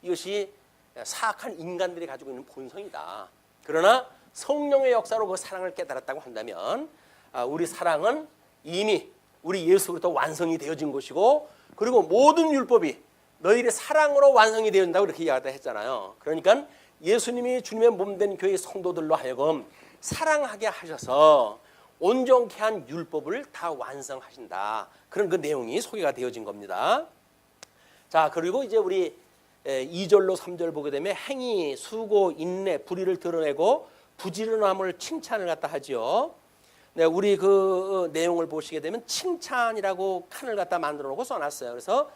이것이 사악한 인간들이 가지고 있는 본성이다. 그러나 성령의 역사로 그 사랑을 깨달았다고 한다면 우리 사랑은 이미 우리 예수 그리스도 완성이 되어진 것이고, 그리고 모든 율법이 너희들의 사랑으로 완성이 되어진다고 이렇게 이야기했다 했잖아요. 그러니까 예수님이 주님의 몸된 교회 성도들로 하여금 사랑하게 하셔서 온전케 한 율법을 다 완성하신다. 그런 그 내용이 소개가 되어진 겁니다. 자, 그리고 이제 우리 2절로 3절 보게 되면 행위, 수고, 인내, 불의를 드러내고 부지런함을 칭찬을 갖다 하죠. 네, 우리 그 내용을 보시게 되면 칭찬이라고 칸을 갖다 만들어 놓고 써놨어요. 그래서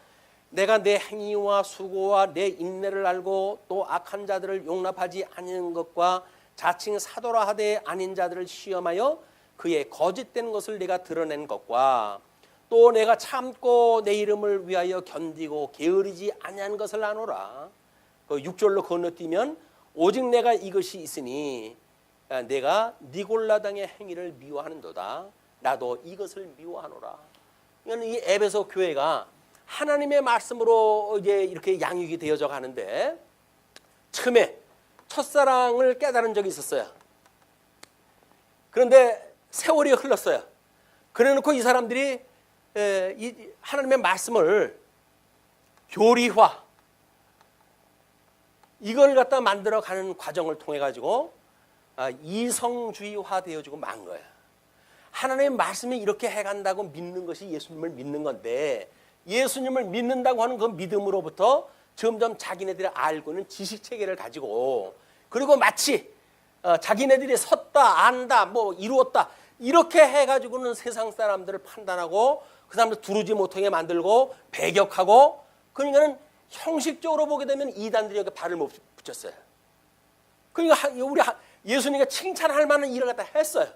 내가 내 행위와 수고와 내 인내를 알고 또 악한 자들을 용납하지 않는 것과 자칭 사도라 하되 아닌 자들을 시험하여 그의 거짓된 것을 내가 드러낸 것과 또 내가 참고 내 이름을 위하여 견디고 게으르지 아니한 것을 아노라. 그 6절로 건너뛰면 오직 내가 이것이 있으니 내가 니골라당의 행위를 미워하는도다. 나도 이것을 미워하노라. 이 에베소 교회가 하나님의 말씀으로 이제 이렇게 양육이 되어져 가는데 처음에 첫사랑을 깨달은 적이 있었어요. 그런데 세월이 흘렀어요. 그래놓고 이 사람들이 이 하나님의 말씀을 교리화, 이걸 갖다 만들어가는 과정을 통해 가지고 이성주의화 되어지고 만 거예요. 하나님의 말씀이 이렇게 해간다고 믿는 것이 예수님을 믿는 건데, 예수님을 믿는다고 하는 그 믿음으로부터 점점 자기네들이 알고 있는 지식체계를 가지고, 그리고 마치 자기네들이 섰다, 안다, 뭐 이루었다, 이렇게 해가지고는 세상 사람들을 판단하고 그 사람들 두루지 못하게 만들고 배격하고, 그러니까는 형식적으로 보게 되면 이단들이 여기 발을 못 붙였어요. 그러니까 우리 예수님이 칭찬할 만한 일을 갖다 했어요.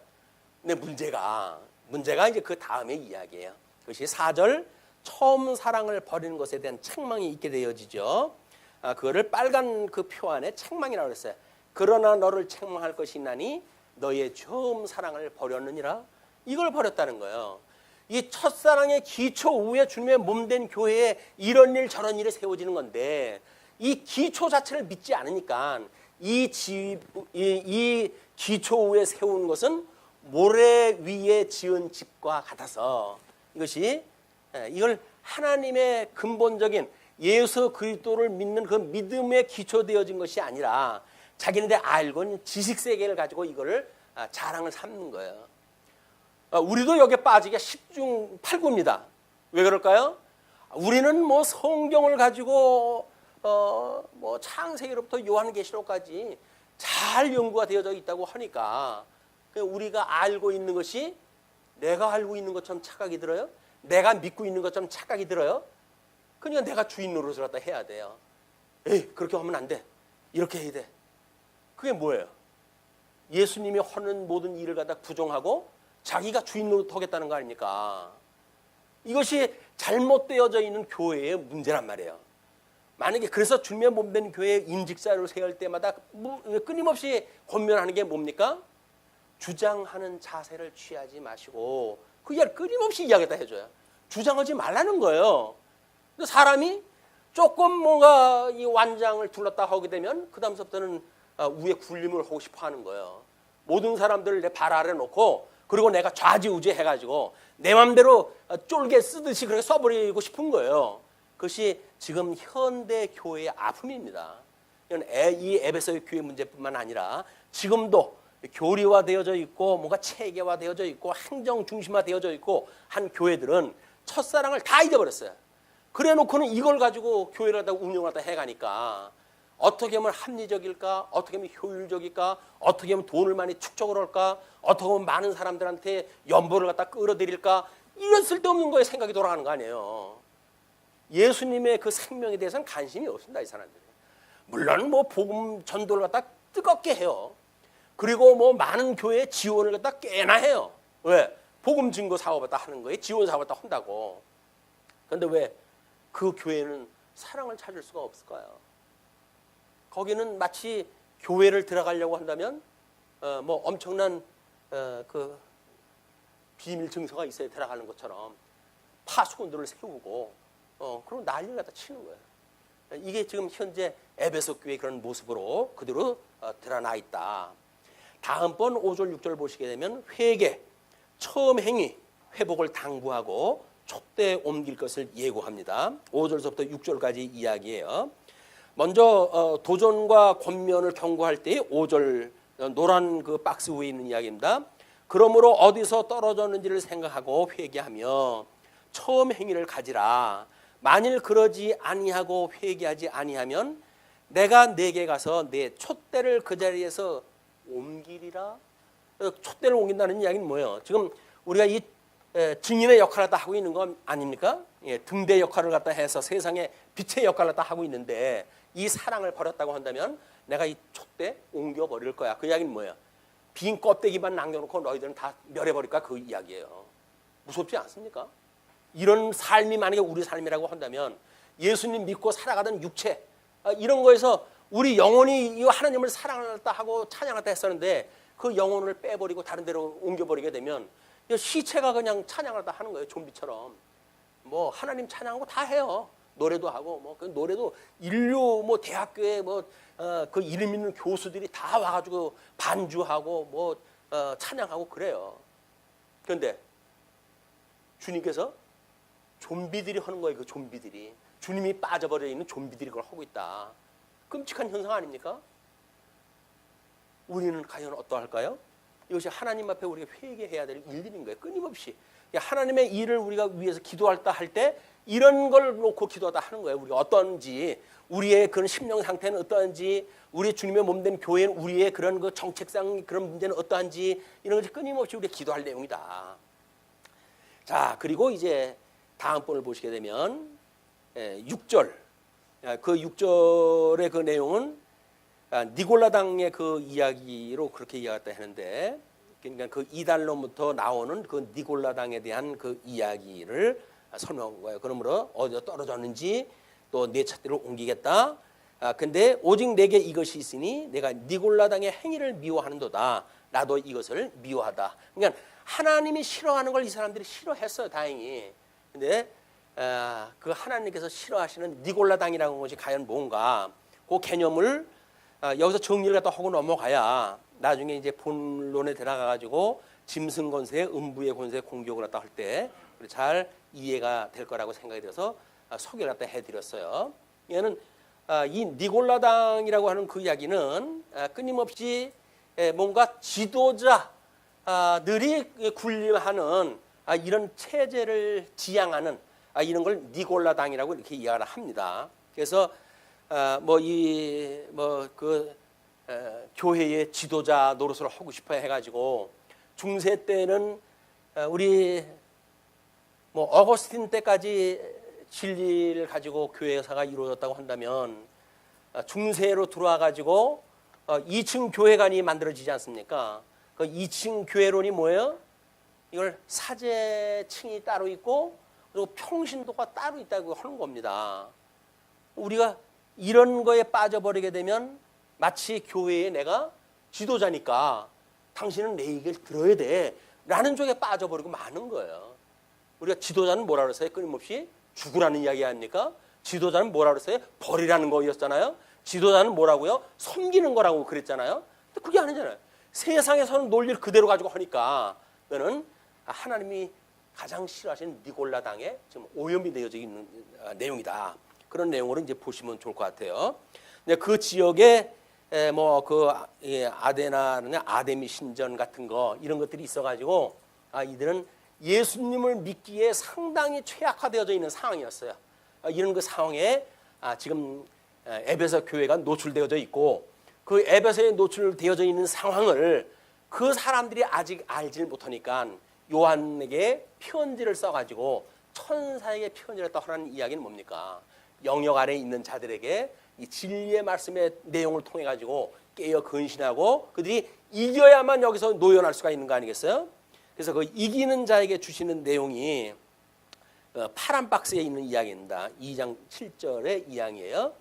근데 문제가 이제 그 다음의 이야기예요. 그것이 4절 처음 사랑을 버리는 것에 대한 책망이 있게 되어지죠. 그거를 빨간 그 표 안에 책망이라고 그랬어요. 그러나 너를 책망할 것이 있나니 너의 처음 사랑을 버렸느니라. 이걸 버렸다는 거예요. 이 첫사랑의 기초 후에 주님의 몸된 교회에 이런 일 저런 일이 세워지는 건데, 이 기초 자체를 믿지 않으니까 이 기초 위에 세운 것은 모래 위에 지은 집과 같아서 이걸 하나님의 근본적인 예수 그리스도를 믿는 그 믿음에 기초되어진 것이 아니라 자기네들 알고 있는 지식 세계를 가지고 이거를 자랑을 삼는 거예요. 우리도 여기에 빠지기가 10중 8구입니다. 왜 그럴까요? 우리는 뭐 성경을 가지고 뭐 창세기로부터 요한계시록까지 잘 연구가 되어져 있다고 하니까 우리가 알고 있는 것이 내가 알고 있는 것처럼 착각이 들어요. 내가 믿고 있는 것처럼 착각이 들어요. 그러니까 내가 주인 노릇을 갖다 해야 돼요. 에이, 그렇게 하면 안 돼. 이렇게 해야 돼. 그게 뭐예요? 예수님이 하는 모든 일을 갖다 부정하고 자기가 주인 노릇 하겠다는 거 아닙니까? 이것이 잘못되어져 있는 교회의 문제란 말이에요. 만약에 그래서 주님의 몸된 교회에 임직자를 세울 때마다 끊임없이 권면하는 게 뭡니까? 주장하는 자세를 취하지 마시고, 그게 끊임없이 이야기다 해줘요. 주장하지 말라는 거예요. 사람이 조금 뭔가 이 완장을 둘렀다 하게 되면 그 다음부터는 위에 군림을 하고 싶어 하는 거예요. 모든 사람들을 내 발 아래 놓고, 그리고 내가 좌지우지 해가지고 내 맘대로 쫄게 쓰듯이 그렇게 써버리고 싶은 거예요. 그것이 지금 현대 교회의 아픔입니다. 이 에베소의 교회 문제뿐만 아니라 지금도 교리화되어져 있고 뭔가 체계화되어져 있고 행정 중심화되어져 있고 한 교회들은 첫사랑을 다 잊어버렸어요. 그래놓고는 이걸 가지고 교회를 하다 운영하다 해가니까 어떻게 하면 합리적일까? 어떻게 하면 효율적일까? 어떻게 하면 돈을 많이 축적을 할까? 어떻게 하면 많은 사람들한테 연보를 갖다 끌어들일까? 이런 쓸데없는 거에 생각이 돌아가는 거 아니에요. 예수님의 그 생명에 대해서는 관심이 없습니다, 이 사람들이. 물론 뭐 복음 전도를 갖다 뜨겁게 해요. 그리고 뭐 많은 교회에 지원을 갖다 꽤나 해요. 왜? 복음 증거 사업을 갖다 하는 거에 지원 사업을 갖다 한다고. 그런데 왜 그 교회는 사랑을 찾을 수가 없을까요? 거기는 마치 교회를 들어가려고 한다면 뭐 엄청난 그 비밀 증서가 있어야 들어가는 것처럼 파수꾼들을 세우고 그럼 난리를 갖다 치는 거예요. 이게 지금 현재 에베소 교회의 그런 모습으로 그대로 드러나 있다. 다음번 5절 6절 보시게 되면 회개, 처음 행위, 회복을 당부하고 촛대에 옮길 것을 예고합니다. 5절서부터 6절까지 이야기예요. 먼저 도전과 권면을 경고할 때 5절 노란 그 박스 위에 있는 이야기입니다. 그러므로 어디서 떨어졌는지를 생각하고 회개하며 처음 행위를 가지라. 만일 그러지 아니하고 회개하지 아니하면 내가 내게 가서 내 촛대를 그 자리에서 옮기리라. 촛대를 옮긴다는 이야기는 뭐예요? 지금 우리가 이 증인의 역할을 갖다 하고 있는 건 아닙니까? 등대 역할을 갖다 해서 세상에 빛의 역할을 갖다 하고 있는데 이 사랑을 버렸다고 한다면 내가 이 촛대 옮겨버릴 거야. 그 이야기는 뭐예요? 빈 껍데기만 남겨놓고 너희들은 다 멸해버릴까? 그 이야기예요. 무섭지 않습니까? 이런 삶이 만약에 우리 삶이라고 한다면 예수님 믿고 살아가던 육체 이런 거에서 우리 영혼이 이 하나님을 사랑하다 하고 찬양하다 했었는데 그 영혼을 빼버리고 다른 데로 옮겨버리게 되면 시체가 그냥 찬양하다 하는 거예요. 좀비처럼. 뭐 하나님 찬양하고 다 해요. 노래도 하고 뭐 그 노래도 인류 뭐 대학교에 뭐 그 이름 있는 교수들이 다 와가지고 반주하고 뭐 찬양하고 그래요. 그런데 주님께서 좀비들이 하는 거예요. 그 좀비들이 주님이 빠져버려 있는 좀비들이 그걸 하고 있다. 끔찍한 현상 아닙니까? 우리는 과연 어떠할까요? 이것이 하나님 앞에 우리가 회개해야 될 일들인 거예요. 끊임없이 하나님의 일을 우리가 위해서 기도할다 할 때 이런 걸 놓고 기도하다 하는 거예요. 우리가 어떤지, 우리의 그런 심령 상태는 어떠한지, 우리 주님의 몸된 교회는 우리의 그런 그 정책상 그런 문제는 어떠한지 이런 것이 끊임없이 우리가 기도할 내용이다. 자, 그리고 이제 다음 번을 보시게 되면 6절. 그 6절의 그 내용은 니골라당의 그 이야기로 그렇게 이야기했다 하는데, 그러니까 그 이달로부터 나오는 그 니골라당에 대한 그 이야기를 설명한 거예요. 그러므로 어디서 떨어졌는지 또 내 잣대로 옮기겠다. 근데 오직 내게 이것이 있으니 내가 니골라당의 행위를 미워하는도다. 나도 이것을 미워하다. 그러니까 하나님이 싫어하는 걸 이 사람들이 싫어했어요. 다행히. 근데 그 하나님께서 싫어하시는 니골라당이라는 것이 과연 뭔가 그 개념을 여기서 정리를 갖다 하고 넘어가야 나중에 이제 본론에 들어가 가지고 짐승 권세, 음부의 권세 공격을 갖다 할 때 잘 이해가 될 거라고 생각이 들어서 소개를 갖다 해드렸어요. 얘는 이 니골라당이라고 하는 그 이야기는 끊임없이 뭔가 지도자들이 군림하는 이런 체제를 지향하는 이런 걸 니골라당이라고 이렇게 이야기를 합니다. 그래서 교회의 지도자 노릇을 하고 싶어 해가지고 중세 때는 우리 뭐 어거스틴 때까지 진리를 가지고 교회사가 이루어졌다고 한다면 중세로 들어와 가지고 2층 교회관이 만들어지지 않습니까? 그 2층 교회론이 뭐예요? 이걸 사제층이 따로 있고 그리고 평신도가 따로 있다고 하는 겁니다. 우리가 이런 거에 빠져버리게 되면 마치 교회에 내가 지도자니까 당신은 내 얘기를 들어야 돼 라는 쪽에 빠져버리고 마는 거예요. 우리가 지도자는 뭐라 그랬어요? 끊임없이 죽으라는 이야기 아닙니까? 지도자는 뭐라 그랬어요? 버리라는 거였잖아요. 지도자는 뭐라고요? 섬기는 거라고 그랬잖아요. 근데 그게 아니잖아요. 세상에서는 논리를 그대로 가지고 하니까 그거는 하나님이 가장 싫어하시는 니골라당에 지금 오염이 되어져 있는 내용이다. 그런 내용으로 이제 보시면 좋을 것 같아요. 근데 그 지역에 아데나나 아데미 신전 같은 거 이런 것들이 있어가지고 이들은 예수님을 믿기에 상당히 최악화되어져 있는 상황이었어요. 이런 그 상황에 지금 에베소 교회가 노출되어져 있고 그 에베소에 노출되어져 있는 상황을 그 사람들이 아직 알지를 못하니까 요한에게 편지를 써가지고 천사에게 편지를 하라는 이야기는 뭡니까? 영역 아래에 있는 자들에게 이 진리의 말씀의 내용을 통해 가지고 깨어 근신하고 그들이 이겨야만 여기서 노연할 수가 있는 거 아니겠어요? 그래서 그 이기는 자에게 주시는 내용이 파란 박스에 있는 이야기입니다. 2장 7절의 이야기예요.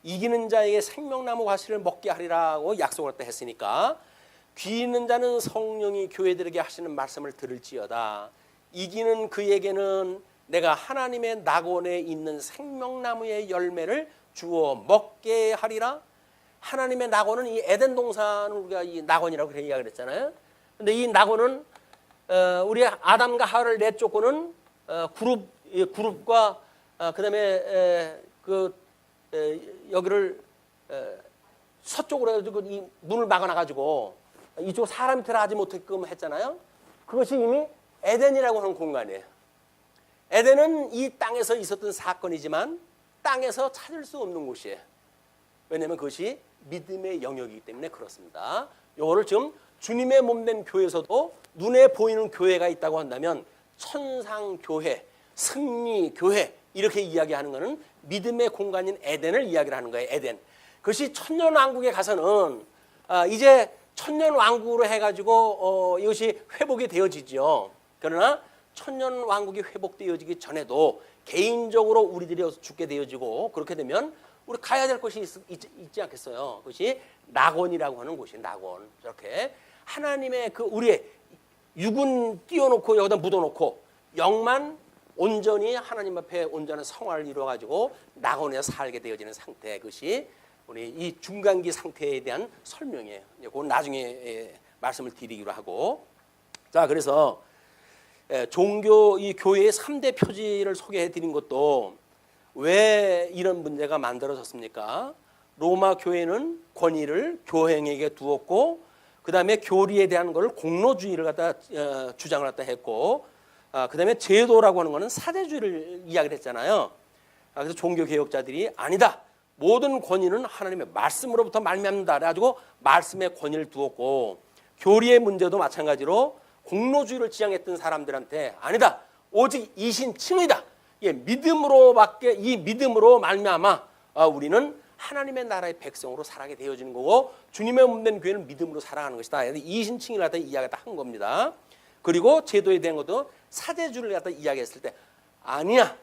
이기는 자에게 생명나무 과실을 먹게 하리라고 약속을 했으니까 귀 있는 자는 성령이 교회들에게 하시는 말씀을 들을지어다. 이기는 그에게는 내가 하나님의 낙원에 있는 생명나무의 열매를 주어 먹게 하리라. 하나님의 낙원은 이 에덴 동산을 우리가 이 낙원이라고 그렇게 이야기를 했잖아요. 근데 이 낙원은 우리 아담과 하와를 내쫓고는 그룹과 그다음에 여기를 서쪽으로 해가지고 이 문을 막아놔가지고 이쪽 사람이 들어가지 못게끔 했잖아요. 그것이 이미 에덴이라고 하는 공간이에요. 에덴은 이 땅에서 있었던 사건이지만 땅에서 찾을 수 없는 곳이에요. 왜냐하면 그것이 믿음의 영역이기 때문에 그렇습니다. 요거를 지금 주님의 몸된 교회에서도 눈에 보이는 교회가 있다고 한다면 천상교회, 승리교회 이렇게 이야기하는 것은 믿음의 공간인 에덴을 이야기를 하는 거예요. 에덴. 그것이 천년왕국에 가서는 이제 천년왕국으로 해가지고 이것이 회복이 되어지죠. 그러나 천년왕국이 회복되어지기 전에도 개인적으로 우리들이 죽게 되어지고 그렇게 되면 우리 가야 될 곳이 있지 않겠어요. 그것이 낙원이라고 하는 곳이 낙원. 저렇게 하나님의 그 우리의 육은 띄워놓고 여기다 묻어놓고 영만 온전히 하나님 앞에 온전한 성화를 이루어가지고 낙원에서 살게 되어지는 상태. 그것이 우리 이 중간기 상태에 대한 설명이에요. 그건 나중에 말씀을 드리기로 하고. 자, 그래서 종교 이 교회의 3대 표지를 소개해 드린 것도 왜 이런 문제가 만들어졌습니까? 로마 교회는 권위를 교행에게 두었고 그다음에 교리에 대한 걸 공로주의를 갖다 주장을 갖다 했고 그다음에 제도라고 하는 거는 사대주의를 이야기를 했잖아요. 그래서 종교 개혁자들이 아니다. 모든 권위는 하나님의 말씀으로부터 말미암는다. 그래가지고 말씀의 권위를 두었고 교리의 문제도 마찬가지로 공로주의를 지향했던 사람들한테 아니다. 오직 이신칭의다. 믿음으로밖에 이 믿음으로 말미암아 우리는 하나님의 나라의 백성으로 살아가게 되어지는 거고 주님의 몸된 교회는 믿음으로 살아가는 것이다. 이신칭의를 갖다 이야기를 한 겁니다. 그리고 제도에 대한 것도 사제주를 갖다 이야기했을 때 아니야.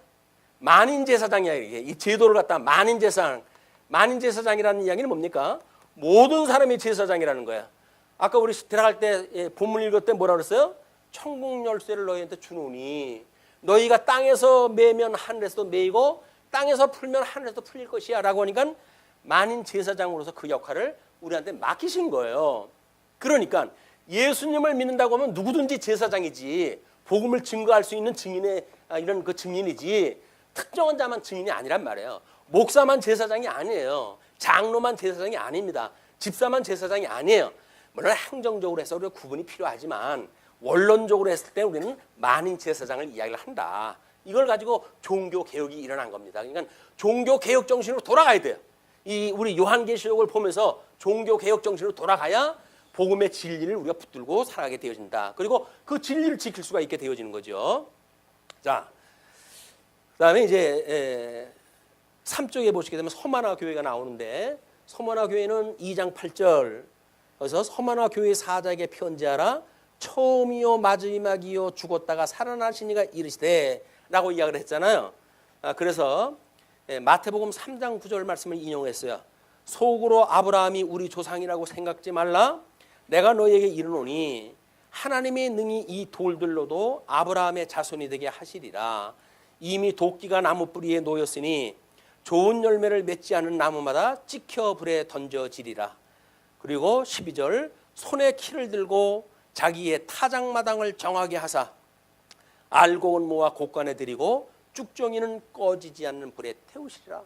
만인제사장이야. 이 제도를 갖다 만인제사장. 만인제사장이라는 이야기는 뭡니까? 모든 사람이 제사장이라는 거야. 아까 우리 들어갈 때 본문 읽을 때 뭐라 그랬어요? 천국 열쇠를 너희한테 주노니 너희가 땅에서 매면 하늘에서도 매이고 땅에서 풀면 하늘에서도 풀릴 것이야 라고 하니까 만인 제사장으로서 그 역할을 우리한테 맡기신 거예요. 그러니까 예수님을 믿는다고 하면 누구든지 제사장이지 복음을 증거할 수 있는 증인의 이런 그 증인이지 특정한 자만 증인이 아니란 말이에요. 목사만 제사장이 아니에요. 장로만 제사장이 아닙니다. 집사만 제사장이 아니에요. 물론 행정적으로 해서 우리가 구분이 필요하지만 원론적으로 했을 때 우리는 만인 제사장을 이야기를 한다. 이걸 가지고 종교 개혁이 일어난 겁니다. 그러니까 종교 개혁 정신으로 돌아가야 돼요. 이 우리 요한계시록을 보면서 종교 개혁 정신으로 돌아가야 복음의 진리를 우리가 붙들고 살아가게 되어진다. 그리고 그 진리를 지킬 수가 있게 되어지는 거죠. 자, 그다음에 이제 3쪽에 보시게 되면 서만화 교회가 나오는데 서만화 교회는 2장 8절 그래서 서만화 교회 사자에게 편지하라 처음이요 마지막이요 죽었다가 살아나시니가 이르시되 라고 이야기를 했잖아요. 그래서 마태복음 3장 9절 말씀을 인용했어요. 속으로 아브라함이 우리 조상이라고 생각지 말라. 내가 너희에게 이르노니 하나님이 능히 이 돌들로도 아브라함의 자손이 되게 하시리라. 이미 도끼가 나무 뿌리에 놓였으니 좋은 열매를 맺지 않은 나무마다 찍혀 불에 던져지리라. 그리고 12절 손에 키를 들고 자기의 타작마당을 정하게 하사 알곡은 모아 곡간에 들이고 쭉정이는 꺼지지 않는 불에 태우시리라.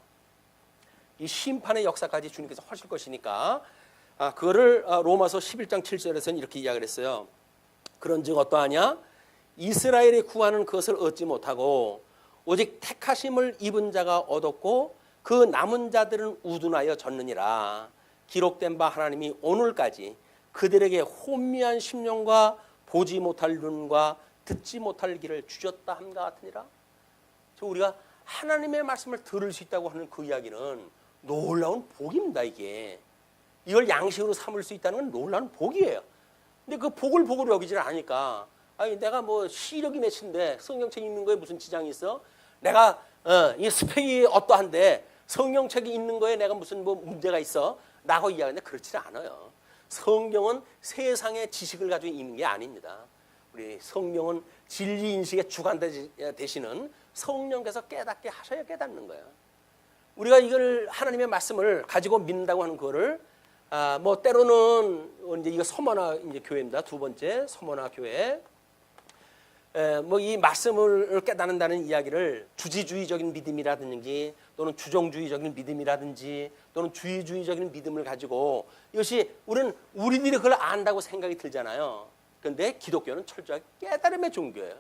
이 심판의 역사까지 주님께서 하실 것이니까 그거를 로마서 11장 7절에서는 이렇게 이야기를 했어요. 그런즉 어떠하냐? 이스라엘이 구하는 것을 얻지 못하고 오직 택하심을 입은 자가 얻었고 그 남은 자들은 우둔하여 졌느니라. 기록된 바 하나님이 오늘까지 그들에게 혼미한 심령과 보지 못할 눈과 듣지 못할 귀를 주셨다 함과 같으니라. 우리가 하나님의 말씀을 들을 수 있다고 하는 그 이야기는 놀라운 복입니다. 이걸 양식으로 삼을 수 있다는 건 놀라운 복이에요. 근데 그 복을 복으로 여기질 않으니까 아니 내가 뭐 시력이 몇인데 성경책 읽는 거에 무슨 지장이 있어? 내가 이 스펙이 어떠한데 성경책이 읽는 거에 내가 무슨 뭐 문제가 있어? 라고 이야기하는데 그렇지 않아요. 성경은 세상의 지식을 가지고 읽는 게 아닙니다. 우리 성경은 진리 인식의 주관 되시는 성령께서 깨닫게 하셔야 깨닫는 거예요. 우리가 이걸 하나님의 말씀을 가지고 믿는다고 하는 거를 뭐 때로는 이제 이거 서머나 이제 교회입니다. 두 번째 서머나 교회. 뭐 이 말씀을 깨닫는다는 이야기를 주지주의적인 믿음이라든지 또는 주정주의적인 믿음이라든지 또는 주의주의적인 믿음을 가지고 이것이 우리들이 그걸 안다고 생각이 들잖아요. 그런데 기독교는 철저하게 깨달음의 종교예요.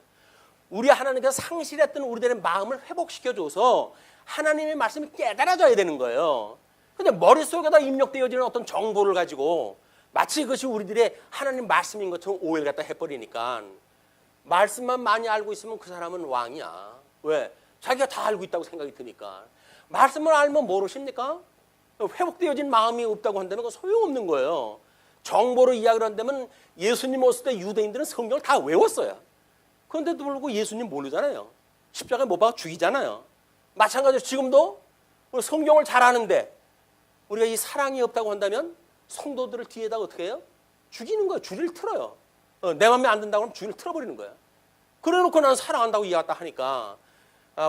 우리 하나님께서 상실했던 우리들의 마음을 회복시켜줘서 하나님의 말씀이 깨달아져야 되는 거예요. 근데 머릿속에다 입력되어지는 어떤 정보를 가지고 마치 그것이 우리들의 하나님 말씀인 것처럼 오해를 갖다 해버리니까 말씀만 많이 알고 있으면 그 사람은 왕이야. 왜? 자기가 다 알고 있다고 생각이 드니까. 말씀을 알면 모르십니까? 회복되어진 마음이 없다고 한다면 그건 소용없는 거예요. 정보로 이야기를 한다면 예수님 오실 때 유대인들은 성경을 다 외웠어요. 그런데도 불구하고 예수님 모르잖아요. 십자가에 못 박아 죽이잖아요. 마찬가지로 지금도 성경을 잘 아는데 우리가 이 사랑이 없다고 한다면 성도들을 뒤에다가 어떻게 해요? 죽이는 거예요. 줄을 틀어요. 내 맘에 안 든다고 하면 줄을 틀어버리는 거야. 그래놓고 나는 사랑한다고 이해했다 하니까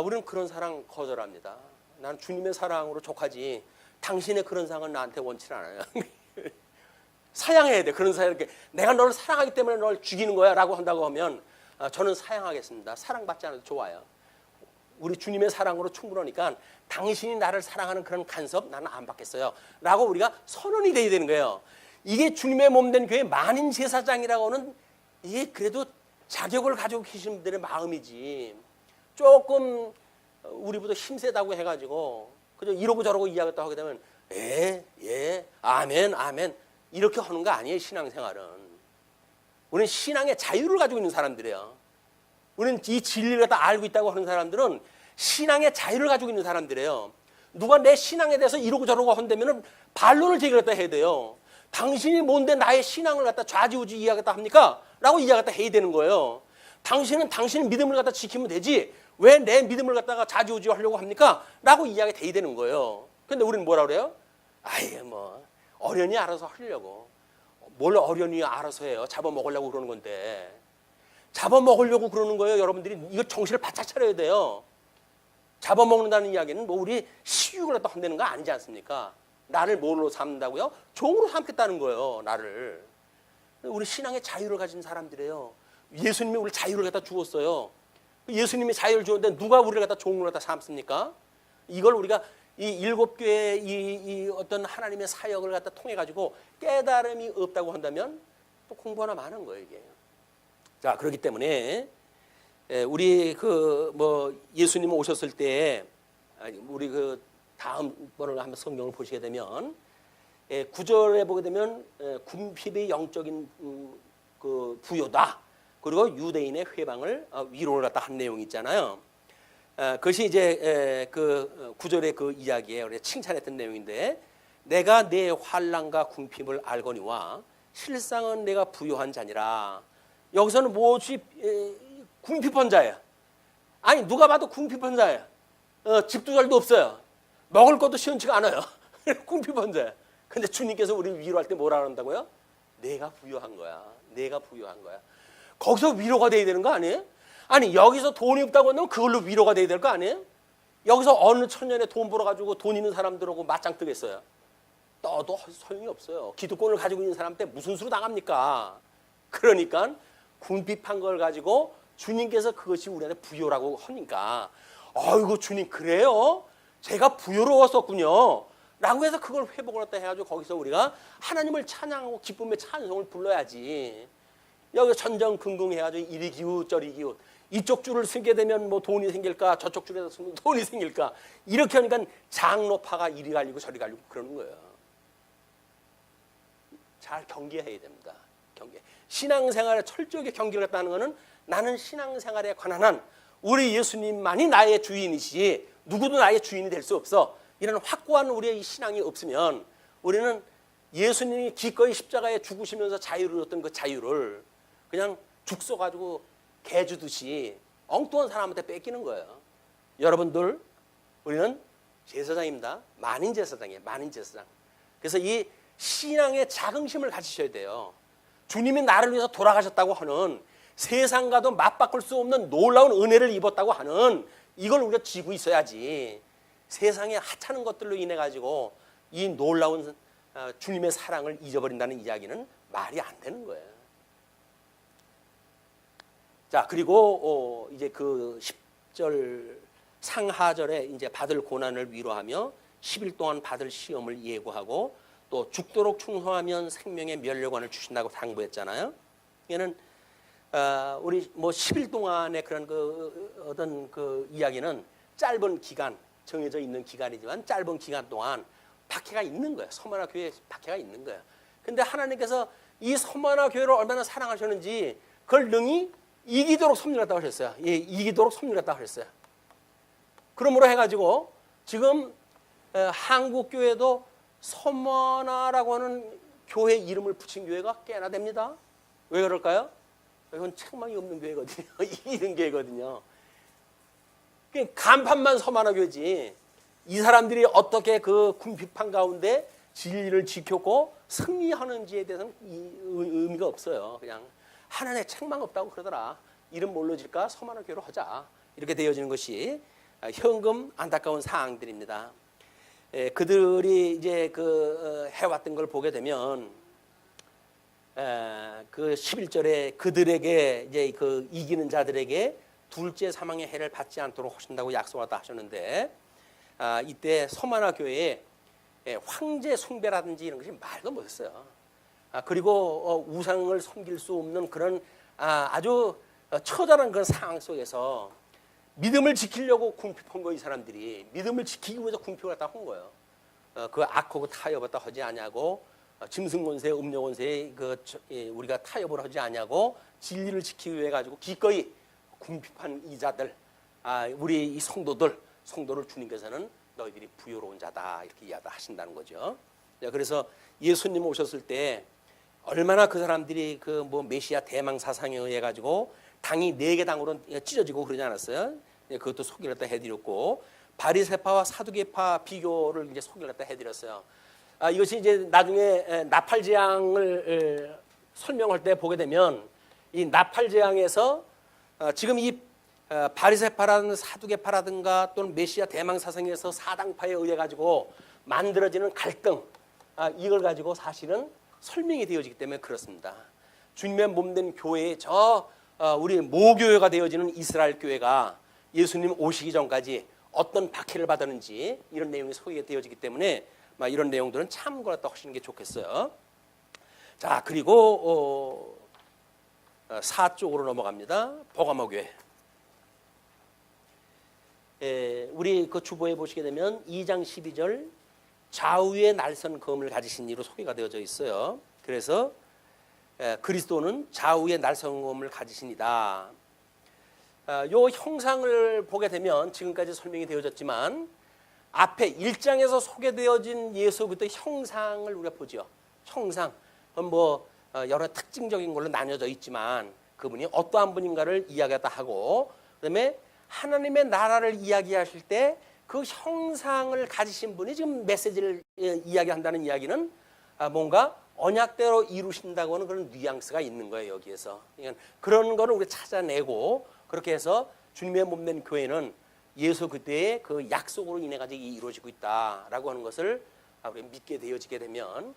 우리는 그런 사랑 거절합니다. 난 주님의 사랑으로 족하지 당신의 그런 사랑은 나한테 원치는 않아요. 사양해야 돼. 그런 사람 이렇게 내가 너를 사랑하기 때문에 너를 죽이는 거야 라고 한다고 하면 저는 사양하겠습니다. 사랑받지 않아도 좋아요. 우리 주님의 사랑으로 충분하니까 당신이 나를 사랑하는 그런 간섭 나는 안 받겠어요 라고 우리가 선언이 돼야 되는 거예요. 이게 주님의 몸된 교회 만인 제사장이라고는 이게 그래도 자격을 가지고 계신 분들의 마음이지 조금 우리보다 힘세다고 해가지고 그저 이러고 저러고 이야기했다 하게 되면 예 아멘 이렇게 하는 거 아니에요. 신앙생활은 우리는 신앙의 자유를 가지고 있는 사람들이에요. 우리는 이 진리를 갖다 알고 있다고 하는 사람들은 신앙의 자유를 가지고 있는 사람들이에요. 누가 내 신앙에 대해서 이러고 저러고 한다면 반론을 제기했다 해야 돼요. 당신이 뭔데 나의 신앙을 갖다 좌지우지 이야기했다 합니까? 라고 이야기했다 해야 되는 거예요. 당신은 당신의 믿음을 갖다 지키면 되지 왜 내 믿음을 갖다가 좌지우지 하려고 합니까? 라고 이야기 돼야 되는 거예요. 근데 우리는 뭐라 그래요? 아예 뭐 어련히 알아서 하려고. 뭘 어련히 알아서 해요. 잡아먹으려고 그러는 건데. 잡아먹으려고 그러는 거예요. 여러분들이 이거 정신을 바짝 차려야 돼요. 잡아먹는다는 이야기는 뭐 우리 식욕을 갖다 한다는 거 아니지 않습니까? 나를 뭘로 삼는다고요? 종으로 삼겠다는 거예요. 나를. 우리 신앙의 자유를 가진 사람들이에요. 예수님이 우리 자유를 갖다 주었어요. 예수님이 자유를 주었는데 누가 우리를 갖다 종으로 갖다 삼습니까? 이걸 우리가 이 일곱 교회의 이 어떤 하나님의 사역을 갖다 통해 가지고 깨달음이 없다고 한다면 또 공부 하나 많은 거예요, 이게. 자, 그렇기 때문에 우리 예수님 오셨을 때 우리 다음 번을 한번 성경을 보시게 되면 9절에 보게 되면 군핍의 영적인 부요다. 그리고 유대인의 회방을 위로를 갖다 한 내용이 있잖아요. 그것이 이제 9절의 그 이야기예요. 칭찬했던 내용인데 내가 내 환난과 궁핍을 알거니와 실상은 내가 부요한 자니라. 여기서는 무엇이 궁핍한 자야. 아니 누가 봐도 궁핍한 자야. 집도 잘도 없어요. 먹을 것도 시원치가 않아요. 궁핍한 자야. 근데 주님께서 우리를 위로할 때 뭐라 한다고요? 내가 부요한 거야. 내가 부요한 거야. 거기서 위로가 돼야 되는 거 아니에요? 아니 여기서 돈이 없다고 하면 그걸로 위로가 돼야 될 거 아니에요? 여기서 어느 천년에 돈 벌어가지고 돈 있는 사람들하고 맞짱 뜨겠어요? 떠도 소용이 없어요. 기득권을 가지고 있는 사람한테 무슨 수로 나갑니까? 그러니까 궁핍한 걸 가지고 주님께서 그것이 우리한테 부요라고 하니까 아이고 주님 그래요? 제가 부요로웠었군요 라고 해서 그걸 회복을 했다 해가지고 거기서 우리가 하나님을 찬양하고 기쁨의 찬송을 불러야지. 여기 전전긍긍 해가지고 이리 기웃 저리 기웃 이쪽 줄을 서게 되면 뭐 돈이 생길까 저쪽 줄에서 서면 돈이 생길까 이렇게 하니까 장로파가 이리 갈리고 저리 갈리고 그러는 거예요. 잘 경계해야 됩니다. 경계. 신앙생활에 철저하게 경계를 했다는 것은 나는 신앙생활에 관한 한 우리 예수님만이 나의 주인이시 누구도 나의 주인이 될 수 없어. 이런 확고한 우리의 신앙이 없으면 우리는 예수님이 기꺼이 십자가에 죽으시면서 자유를 얻던 그 자유를 그냥 죽 쏘가지고 개 주듯이 엉뚱한 사람한테 뺏기는 거예요. 여러분들 우리는 제사장입니다. 만인 제사장이에요. 만인 제사장. 그래서 이 신앙의 자긍심을 가지셔야 돼요. 주님이 나를 위해서 돌아가셨다고 하는 세상과도 맞바꿀 수 없는 놀라운 은혜를 입었다고 하는 이걸 우리가 쥐고 있어야지. 세상에 하찮은 것들로 인해 가지고 이 놀라운 주님의 사랑을 잊어버린다는 이야기는 말이 안 되는 거예요. 자, 그리고 이제 그 10절 상하절에 이제 받을 고난을 위로하며 10일 동안 받을 시험을 예고하고 또 죽도록 충성하면 생명의 면류관을 주신다고 당부했잖아요. 얘는 우리 뭐 10일 동안의 그런 그 어떤 그 이야기는 짧은 기간, 정해져 있는 기간이지만 짧은 기간 동안 박해가 있는 거예요. 서머나 교회에 박해가 있는 거예요. 근데 하나님께서 이 서머나 교회를 얼마나 사랑하셨는지 그걸 능히 이기도록 섭리했다고 하셨어요. 예, 이기도록 섭리했다고 하셨어요. 그러므로 해가지고 지금 한국 교회도 서머나라고 하는 교회 이름을 붙인 교회가 꽤나 됩니다. 왜 그럴까요? 이건 책망이 없는 교회거든요. 이기는 교회거든요. 간판만 서머나 교회지. 이 사람들이 어떻게 그 궁핍한 가운데 진리를 지켰고 승리하는지에 대해서는 의미가 없어요. 그냥 하나님의 책망 없다고 그러더라. 이름 뭘로 질까? 서머나 교회로 하자. 이렇게 되어지는 것이 현금 안타까운 사항들입니다. 그들이 이제 그 해왔던 걸 보게 되면 그 11절에 그들에게 이제 그 이기는 자들에게 둘째 사망의 해를 받지 않도록 하신다고 약속하다 하셨는데 이때 서머나 교회에 황제 숭배라든지 이런 것이 말도 못했어요. 그리고 우상을 섬길 수 없는 그런 아주 처절한 그런 상황 속에서 믿음을 지키려고 궁핍한 거 이 사람들이 믿음을 지키기 위해서 궁핍을 갖다 한 거예요. 그 악하고 타협을 하지 않냐고 짐승권세, 음료권세에 우리가 타협을 하지 않냐고 진리를 지키기 위해 가지고 기꺼이 궁핍한 이자들, 우리 이 성도를 주님께서는 너희들이 부요로운 자다 이렇게 이야기하신다는 거죠. 그래서 예수님 오셨을 때 얼마나 그 사람들이 그 뭐 메시아 대망 사상에 의해 가지고 당이 4개 당으로 찢어지고 그러지 않았어요? 그것도 소개를 갖다 해드렸고 바리새파와 사두개파 비교를 이제 소개를 갖다 해드렸어요. 이것이 이제 나중에 나팔재앙을 설명할 때 보게 되면 이 나팔재앙에서 지금 이 바리새파라든가 사두개파라든가 또는 메시아 대망 사상에서 사당파에 의해 가지고 만들어지는 갈등 이걸 가지고 사실은 설명이 되어지기 때문에 그렇습니다. 주님의 몸된 교회에 우리 모교회가 되어지는 이스라엘 교회가 예수님 오시기 전까지 어떤 박해를 받았는지 이런 내용이 소개되어지기 때문에 이런 내용들은 참고를 하시는 게 좋겠어요. 자, 그리고 4쪽으로 넘어갑니다. 버가모 교회. 우리 그 주보에 보시게 되면 2장 12절 좌우에 날선 검을 가지신 이로 소개가 되어져 있어요. 그래서 그리스도는 좌우에 날선 검을 가지신이다. 요 형상을 보게 되면 지금까지 설명이 되어졌지만 앞에 1장에서 소개되어진 예수 그리스도의 형상을 우리가 보죠. 형상, 뭐 여러 특징적인 걸로 나뉘어져 있지만 그분이 어떠한 분인가를 이야기하다 하고 그다음에 하나님의 나라를 이야기하실 때 그 형상을 가지신 분이 지금 메시지를 이야기한다는 이야기는 뭔가 언약대로 이루신다고 하는 그런 뉘앙스가 있는 거예요. 여기에서 그런 거를 우리가 찾아내고 그렇게 해서 주님의 몸된 교회는 예수 그때의 그 약속으로 인해 가지고 이루어지고 있다라고 하는 것을 우리 믿게 되어지게 되면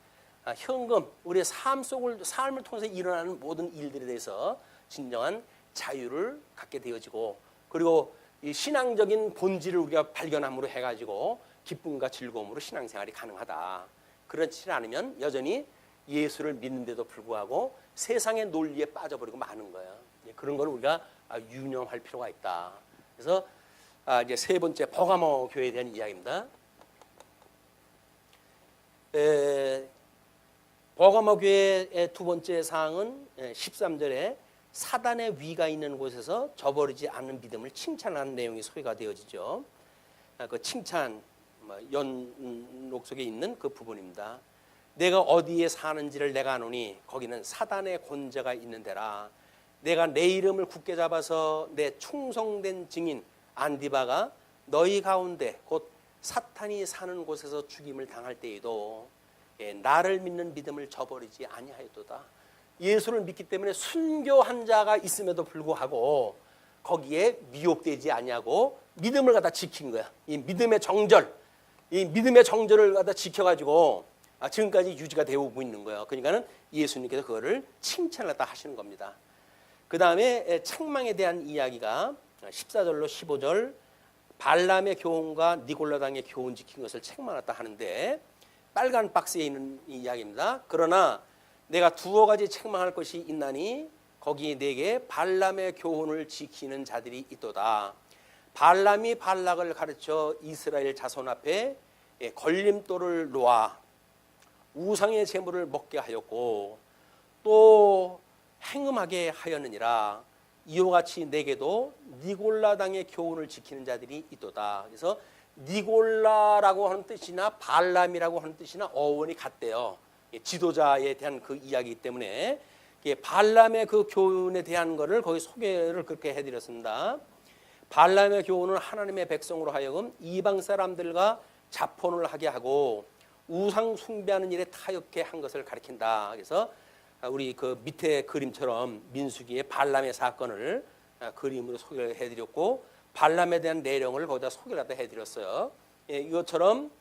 현금 우리의 삶을 통해서 일어나는 모든 일들에 대해서 진정한 자유를 갖게 되어지고 그리고 이 신앙적인 본질을 우리가 발견함으로 해가지고 기쁨과 즐거움으로 신앙생활이 가능하다. 그렇지 않으면 여전히 예수를 믿는데도 불구하고 세상의 논리에 빠져버리고 마는 거예요. 그런 걸 우리가 유념할 필요가 있다. 그래서 이제 세 번째 버가모 교회에 대한 이야기입니다. 버가모 교회의 두 번째 사항은 13절에 사단의 위가 있는 곳에서 저버리지 않는 믿음을 칭찬하는 내용이 소개가 되어지죠. 그 칭찬 연록 속에 있는 그 부분입니다. 내가 어디에 사는지를 내가 아노니 거기는 사단의 권세가 있는 데라. 내가 내 이름을 굳게 잡아서 내 충성된 증인 안디바가 너희 가운데 곧 사탄이 사는 곳에서 죽임을 당할 때에도 나를 믿는 믿음을 저버리지 아니하였도다. 예수를 믿기 때문에 순교한 자가 있음에도 불구하고 거기에 미혹되지 아니하고 믿음을 갖다 지킨 거야. 이 믿음의 정절을 갖다 지켜가지고 지금까지 유지가 되어 오고 있는 거예요. 그러니까는 예수님께서 그거를 칭찬을 갖다 하시는 겁니다. 그 다음에 책망에 대한 이야기가 14절로 15절 발람의 교훈과 니골라당의 교훈 지킨 것을 책망했다 하는데 빨간 박스에 있는 이야기입니다. 그러나 내가 두어 가지 책망할 것이 있나니 거기에 내게 발람의 교훈을 지키는 자들이 있도다. 발람이 발락을 가르쳐 이스라엘 자손 앞에 걸림돌을 놓아 우상의 제물을 먹게 하였고 또 행음하게 하였느니라. 이와 같이 내게도 니골라당의 교훈을 지키는 자들이 있도다. 그래서 니골라라고 하는 뜻이나 발람이라고 하는 뜻이나 어원이 같대요. 지도자에 대한 그 이야기이기 때문에 발람의 그 교훈에 대한 것을 거기 소개를 그렇게 해드렸습니다. 발람의 교훈은 하나님의 백성으로 하여금 이방 사람들과 자폰을 하게 하고 우상 숭배하는 일에 타협케 한 것을 가리킨다. 그래서 우리 그 밑에 그림처럼 민수기의 발람의 사건을 그림으로 소개를 해드렸고 발람에 대한 내용을 거기다 소개를 해드렸어요. 이것처럼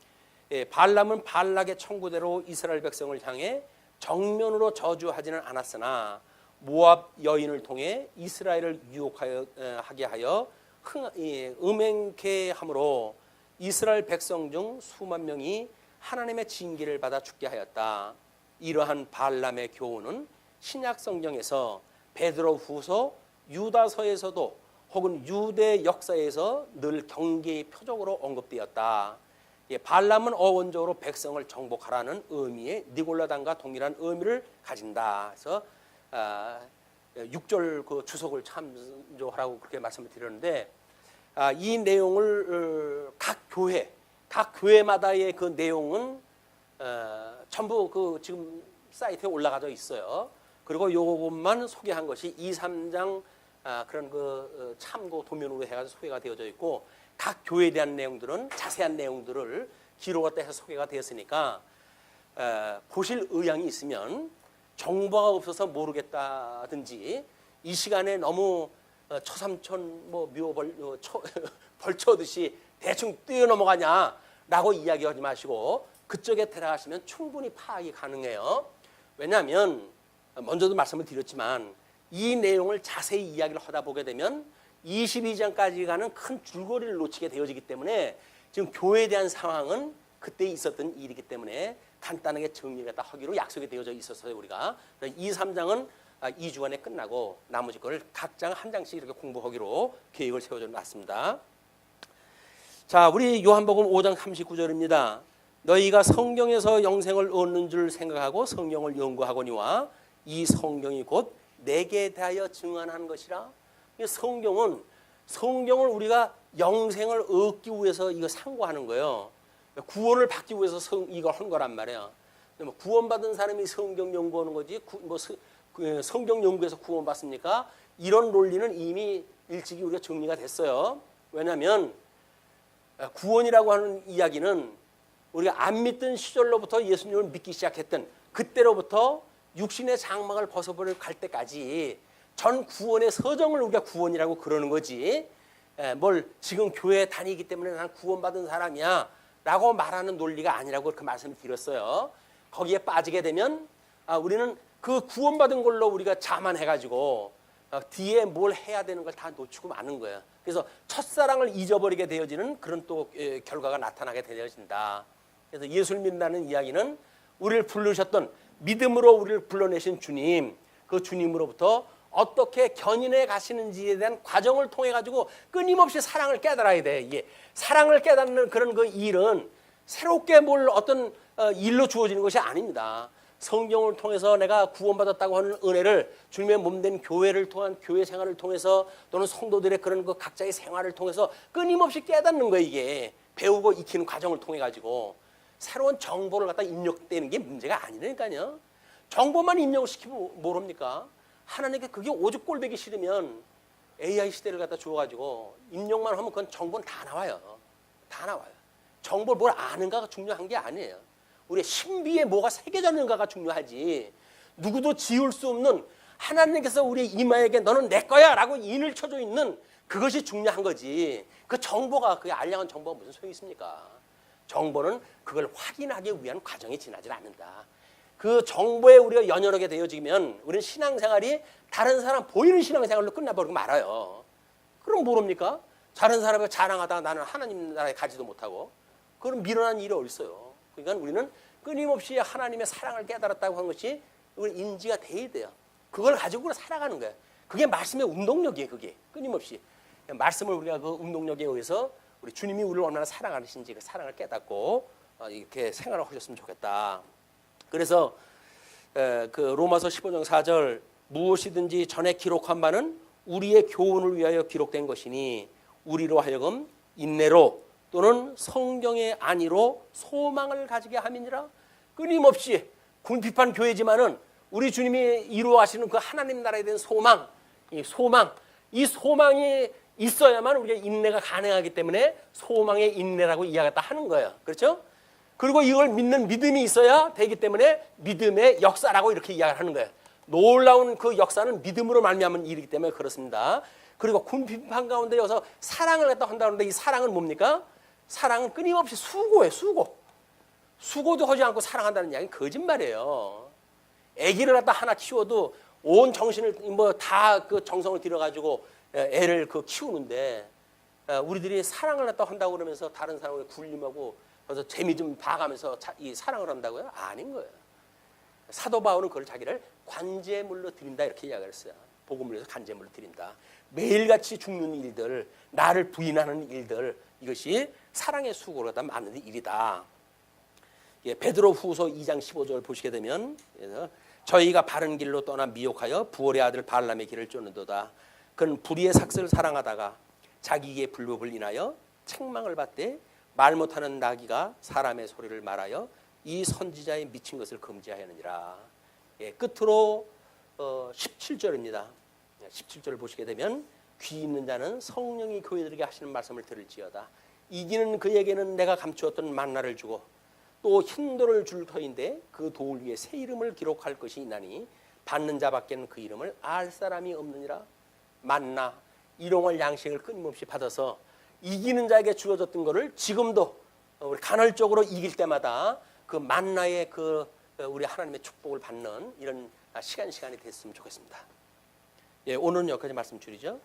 발람은 발락의 청구대로 이스라엘 백성을 향해 정면으로 저주하지는 않았으나 모압 여인을 통해 이스라엘을 유혹하게 하여 음행케 함으로 이스라엘 백성 중 수만 명이 하나님의 징계를 받아 죽게 하였다. 이러한 발람의 교훈은 신약 성경에서 베드로후서, 유다서에서도 혹은 유대 역사에서 늘 경계의 표적으로 언급되었다. 발람은 어원적으로 백성을 정복하라는 의미의 니골라당과 동일한 의미를 가진다. 그래서 6절 그 주석을 참조하라고 그렇게 말씀을 드렸는데 이 내용을 각 교회마다의 그 내용은 전부 그 지금 사이트에 올라가져 있어요. 그리고 요것만 소개한 것이 2, 3장 그런 그 참고 도면으로 해가지고 소개가 되어져 있고 각 교회에 대한 내용들은 자세한 내용들을 기록을 해서 소개가 되었으니까 보실 의향이 있으면 정보가 없어서 모르겠다든지 이 시간에 너무 처삼천 뭐 벌쳐듯이 대충 뛰어넘어가냐라고 이야기하지 마시고 그쪽에 들어가시면 충분히 파악이 가능해요. 왜냐하면 먼저도 말씀을 드렸지만 이 내용을 자세히 이야기를 하다 보게 되면 22장까지 가는 큰 줄거리를 놓치게 되어지기 때문에 지금 교회에 대한 상황은 그때 있었던 일이기 때문에 간단하게 정리를 하기로 약속이 되어져 있었어요. 우리가 2, 3장은 2주간에 끝나고 나머지 거를 각장 한 장씩 이렇게 공부하기로 계획을 세워져 놨습니다. 자, 우리 요한복음 5장 39절입니다. 너희가 성경에서 영생을 얻는 줄 생각하고 성경을 연구하거니와 이 성경이 곧 내게 대하여 증언한 것이라. 성경을 우리가 영생을 얻기 위해서 이거 상고하는 거예요. 구원을 받기 위해서 이걸 한 거란 말이에요. 구원받은 사람이 성경 연구하는 거지 성경 연구에서 구원받습니까? 이런 논리는 이미 일찍이 우리가 정리가 됐어요. 왜냐하면 구원이라고 하는 이야기는 우리가 안 믿던 시절로부터 예수님을 믿기 시작했던 그때로부터 육신의 장막을 벗어버릴 갈 때까지 전 구원의 서정을 우리가 구원이라고 그러는 거지 뭘 지금 교회에 다니기 때문에 난 구원받은 사람이야 라고 말하는 논리가 아니라고 그렇게 말씀을 드렸어요. 거기에 빠지게 되면 우리는 그 구원받은 걸로 우리가 자만해가지고 뒤에 뭘 해야 되는 걸 다 놓치고 마는 거예요. 그래서 첫사랑을 잊어버리게 되어지는 그런 또 결과가 나타나게 되어진다. 그래서 예수를 믿는다는 이야기는 우리를 부르셨던 믿음으로 우리를 불러내신 주님, 그 주님으로부터 어떻게 견인해 가시는지에 대한 과정을 통해 가지고 끊임없이 사랑을 깨달아야 돼. 이게 사랑을 깨닫는 그런 그 일은 새롭게 뭘 어떤 일로 주어지는 것이 아닙니다. 성경을 통해서 내가 구원받았다고 하는 은혜를 주님의 몸된 교회를 통한 교회 생활을 통해서 또는 성도들의 그런 그 각자의 생활을 통해서 끊임없이 깨닫는 거예요. 이게 배우고 익히는 과정을 통해 가지고 새로운 정보를 갖다 입력되는 게 문제가 아니라니까요. 정보만 입력을 시키면 모릅니까? 하나님께 그게 오죽 꼴보기 싫으면 AI 시대를 갖다 주어가지고 입력만 하면 그건 정보는 다 나와요. 다 나와요. 정보를 뭘 아는가가 중요한 게 아니에요. 우리의 신비에 뭐가 새겨져 있는가가 중요하지. 누구도 지울 수 없는 하나님께서 우리 이마에게 너는 내 거야 라고 인을 쳐져 있는 그것이 중요한 거지. 그 정보가 그게 알량한 정보가 무슨 소용이 있습니까? 정보는 그걸 확인하기 위한 과정이 지나지 않는다. 그 정보에 우리가 연연하게 되어지면 우리는 신앙생활이 다른 사람 보이는 신앙생활로 끝나버리고 말아요. 그럼 모릅니까? 다른 사람을 자랑하다가 나는 하나님 나라에 가지도 못하고 그럼 미련한 일이 어디 있어요. 그러니까 우리는 끊임없이 하나님의 사랑을 깨달았다고 하는 것이 우리 인지가 돼야 돼요. 그걸 가지고 살아가는 거예요. 그게 말씀의 운동력이에요. 그게 끊임없이 말씀을 우리가 그 운동력에 의해서 우리 주님이 우리를 얼마나 사랑하시는지 그 사랑을 깨닫고 이렇게 생활을 하셨으면 좋겠다. 그래서 그 로마서 15장 4절 무엇이든지 전에 기록한 바는 우리의 교훈을 위하여 기록된 것이니 우리로 하여금 인내로 또는 성경의 안위로 소망을 가지게 함이니라. 끊임없이 궁핍한 교회지만은 우리 주님이 이루어가시는 그 하나님 나라에 대한 소망, 이 소망이 있어야만 우리가 인내가 가능하기 때문에 소망의 인내라고 이야기했다 하는 거예요. 그렇죠? 그리고 이걸 믿는 믿음이 있어야 되기 때문에 믿음의 역사라고 이렇게 이야기를 하는 거예요. 놀라운 그 역사는 믿음으로 말미암은 일이기 때문에 그렇습니다. 그리고 궁핍한 가운데 여기서 사랑을 갖다 한다는데 이 사랑은 뭡니까? 사랑은 끊임없이 수고예요. 수고도 하지 않고 사랑한다는 이야기는 거짓말이에요. 아기를 갖다 하나 키워도 온 정신을 다 그 정성을 들여가지고 애를 그 키우는데 우리들이 사랑을 갖다 한다고 그러면서 다른 사람을 굴림하고 그래서 재미 좀 봐가면서 이 사랑을 한다고요? 아닌 거예요. 사도 바울은 그걸 자기를 관제물로 드린다 이렇게 이야기를 했어요. 복음을 위해서 관제물로 드린다. 매일같이 죽는 일들, 나를 부인하는 일들, 이것이 사랑의 수고로 다 맞는 일이다. 베드로 후서 2장 15절 보시게 되면 저희가 바른 길로 떠나 미혹하여 부올의 아들 발람의 길을 쫓는도다. 그는 불의의 삭슬을 사랑하다가 자기의 불법을 인하여 책망을 받되 말 못하는 나귀가 사람의 소리를 말하여 이 선지자의 미친 것을 금지하였느니라. 끝으로 17절입니다. 17절을 보시게 되면 귀 있는 자는 성령이 교회들에게 하시는 말씀을 들을지어다. 이기는 그에게는 내가 감추었던 만나를 주고 또 흰 돌을 줄 터인데 그 돌 위에 새 이름을 기록할 것이 있나니 받는 자밖에는 그 이름을 알 사람이 없느니라. 만나 일용할 양식을 끊임없이 받아서 이기는 자에게 주어졌던 것을 지금도 우리 간헐적으로 이길 때마다 그 만나의 그 우리 하나님의 축복을 받는 이런 시간이 됐으면 좋겠습니다. 오늘은 여기까지 말씀 줄이죠.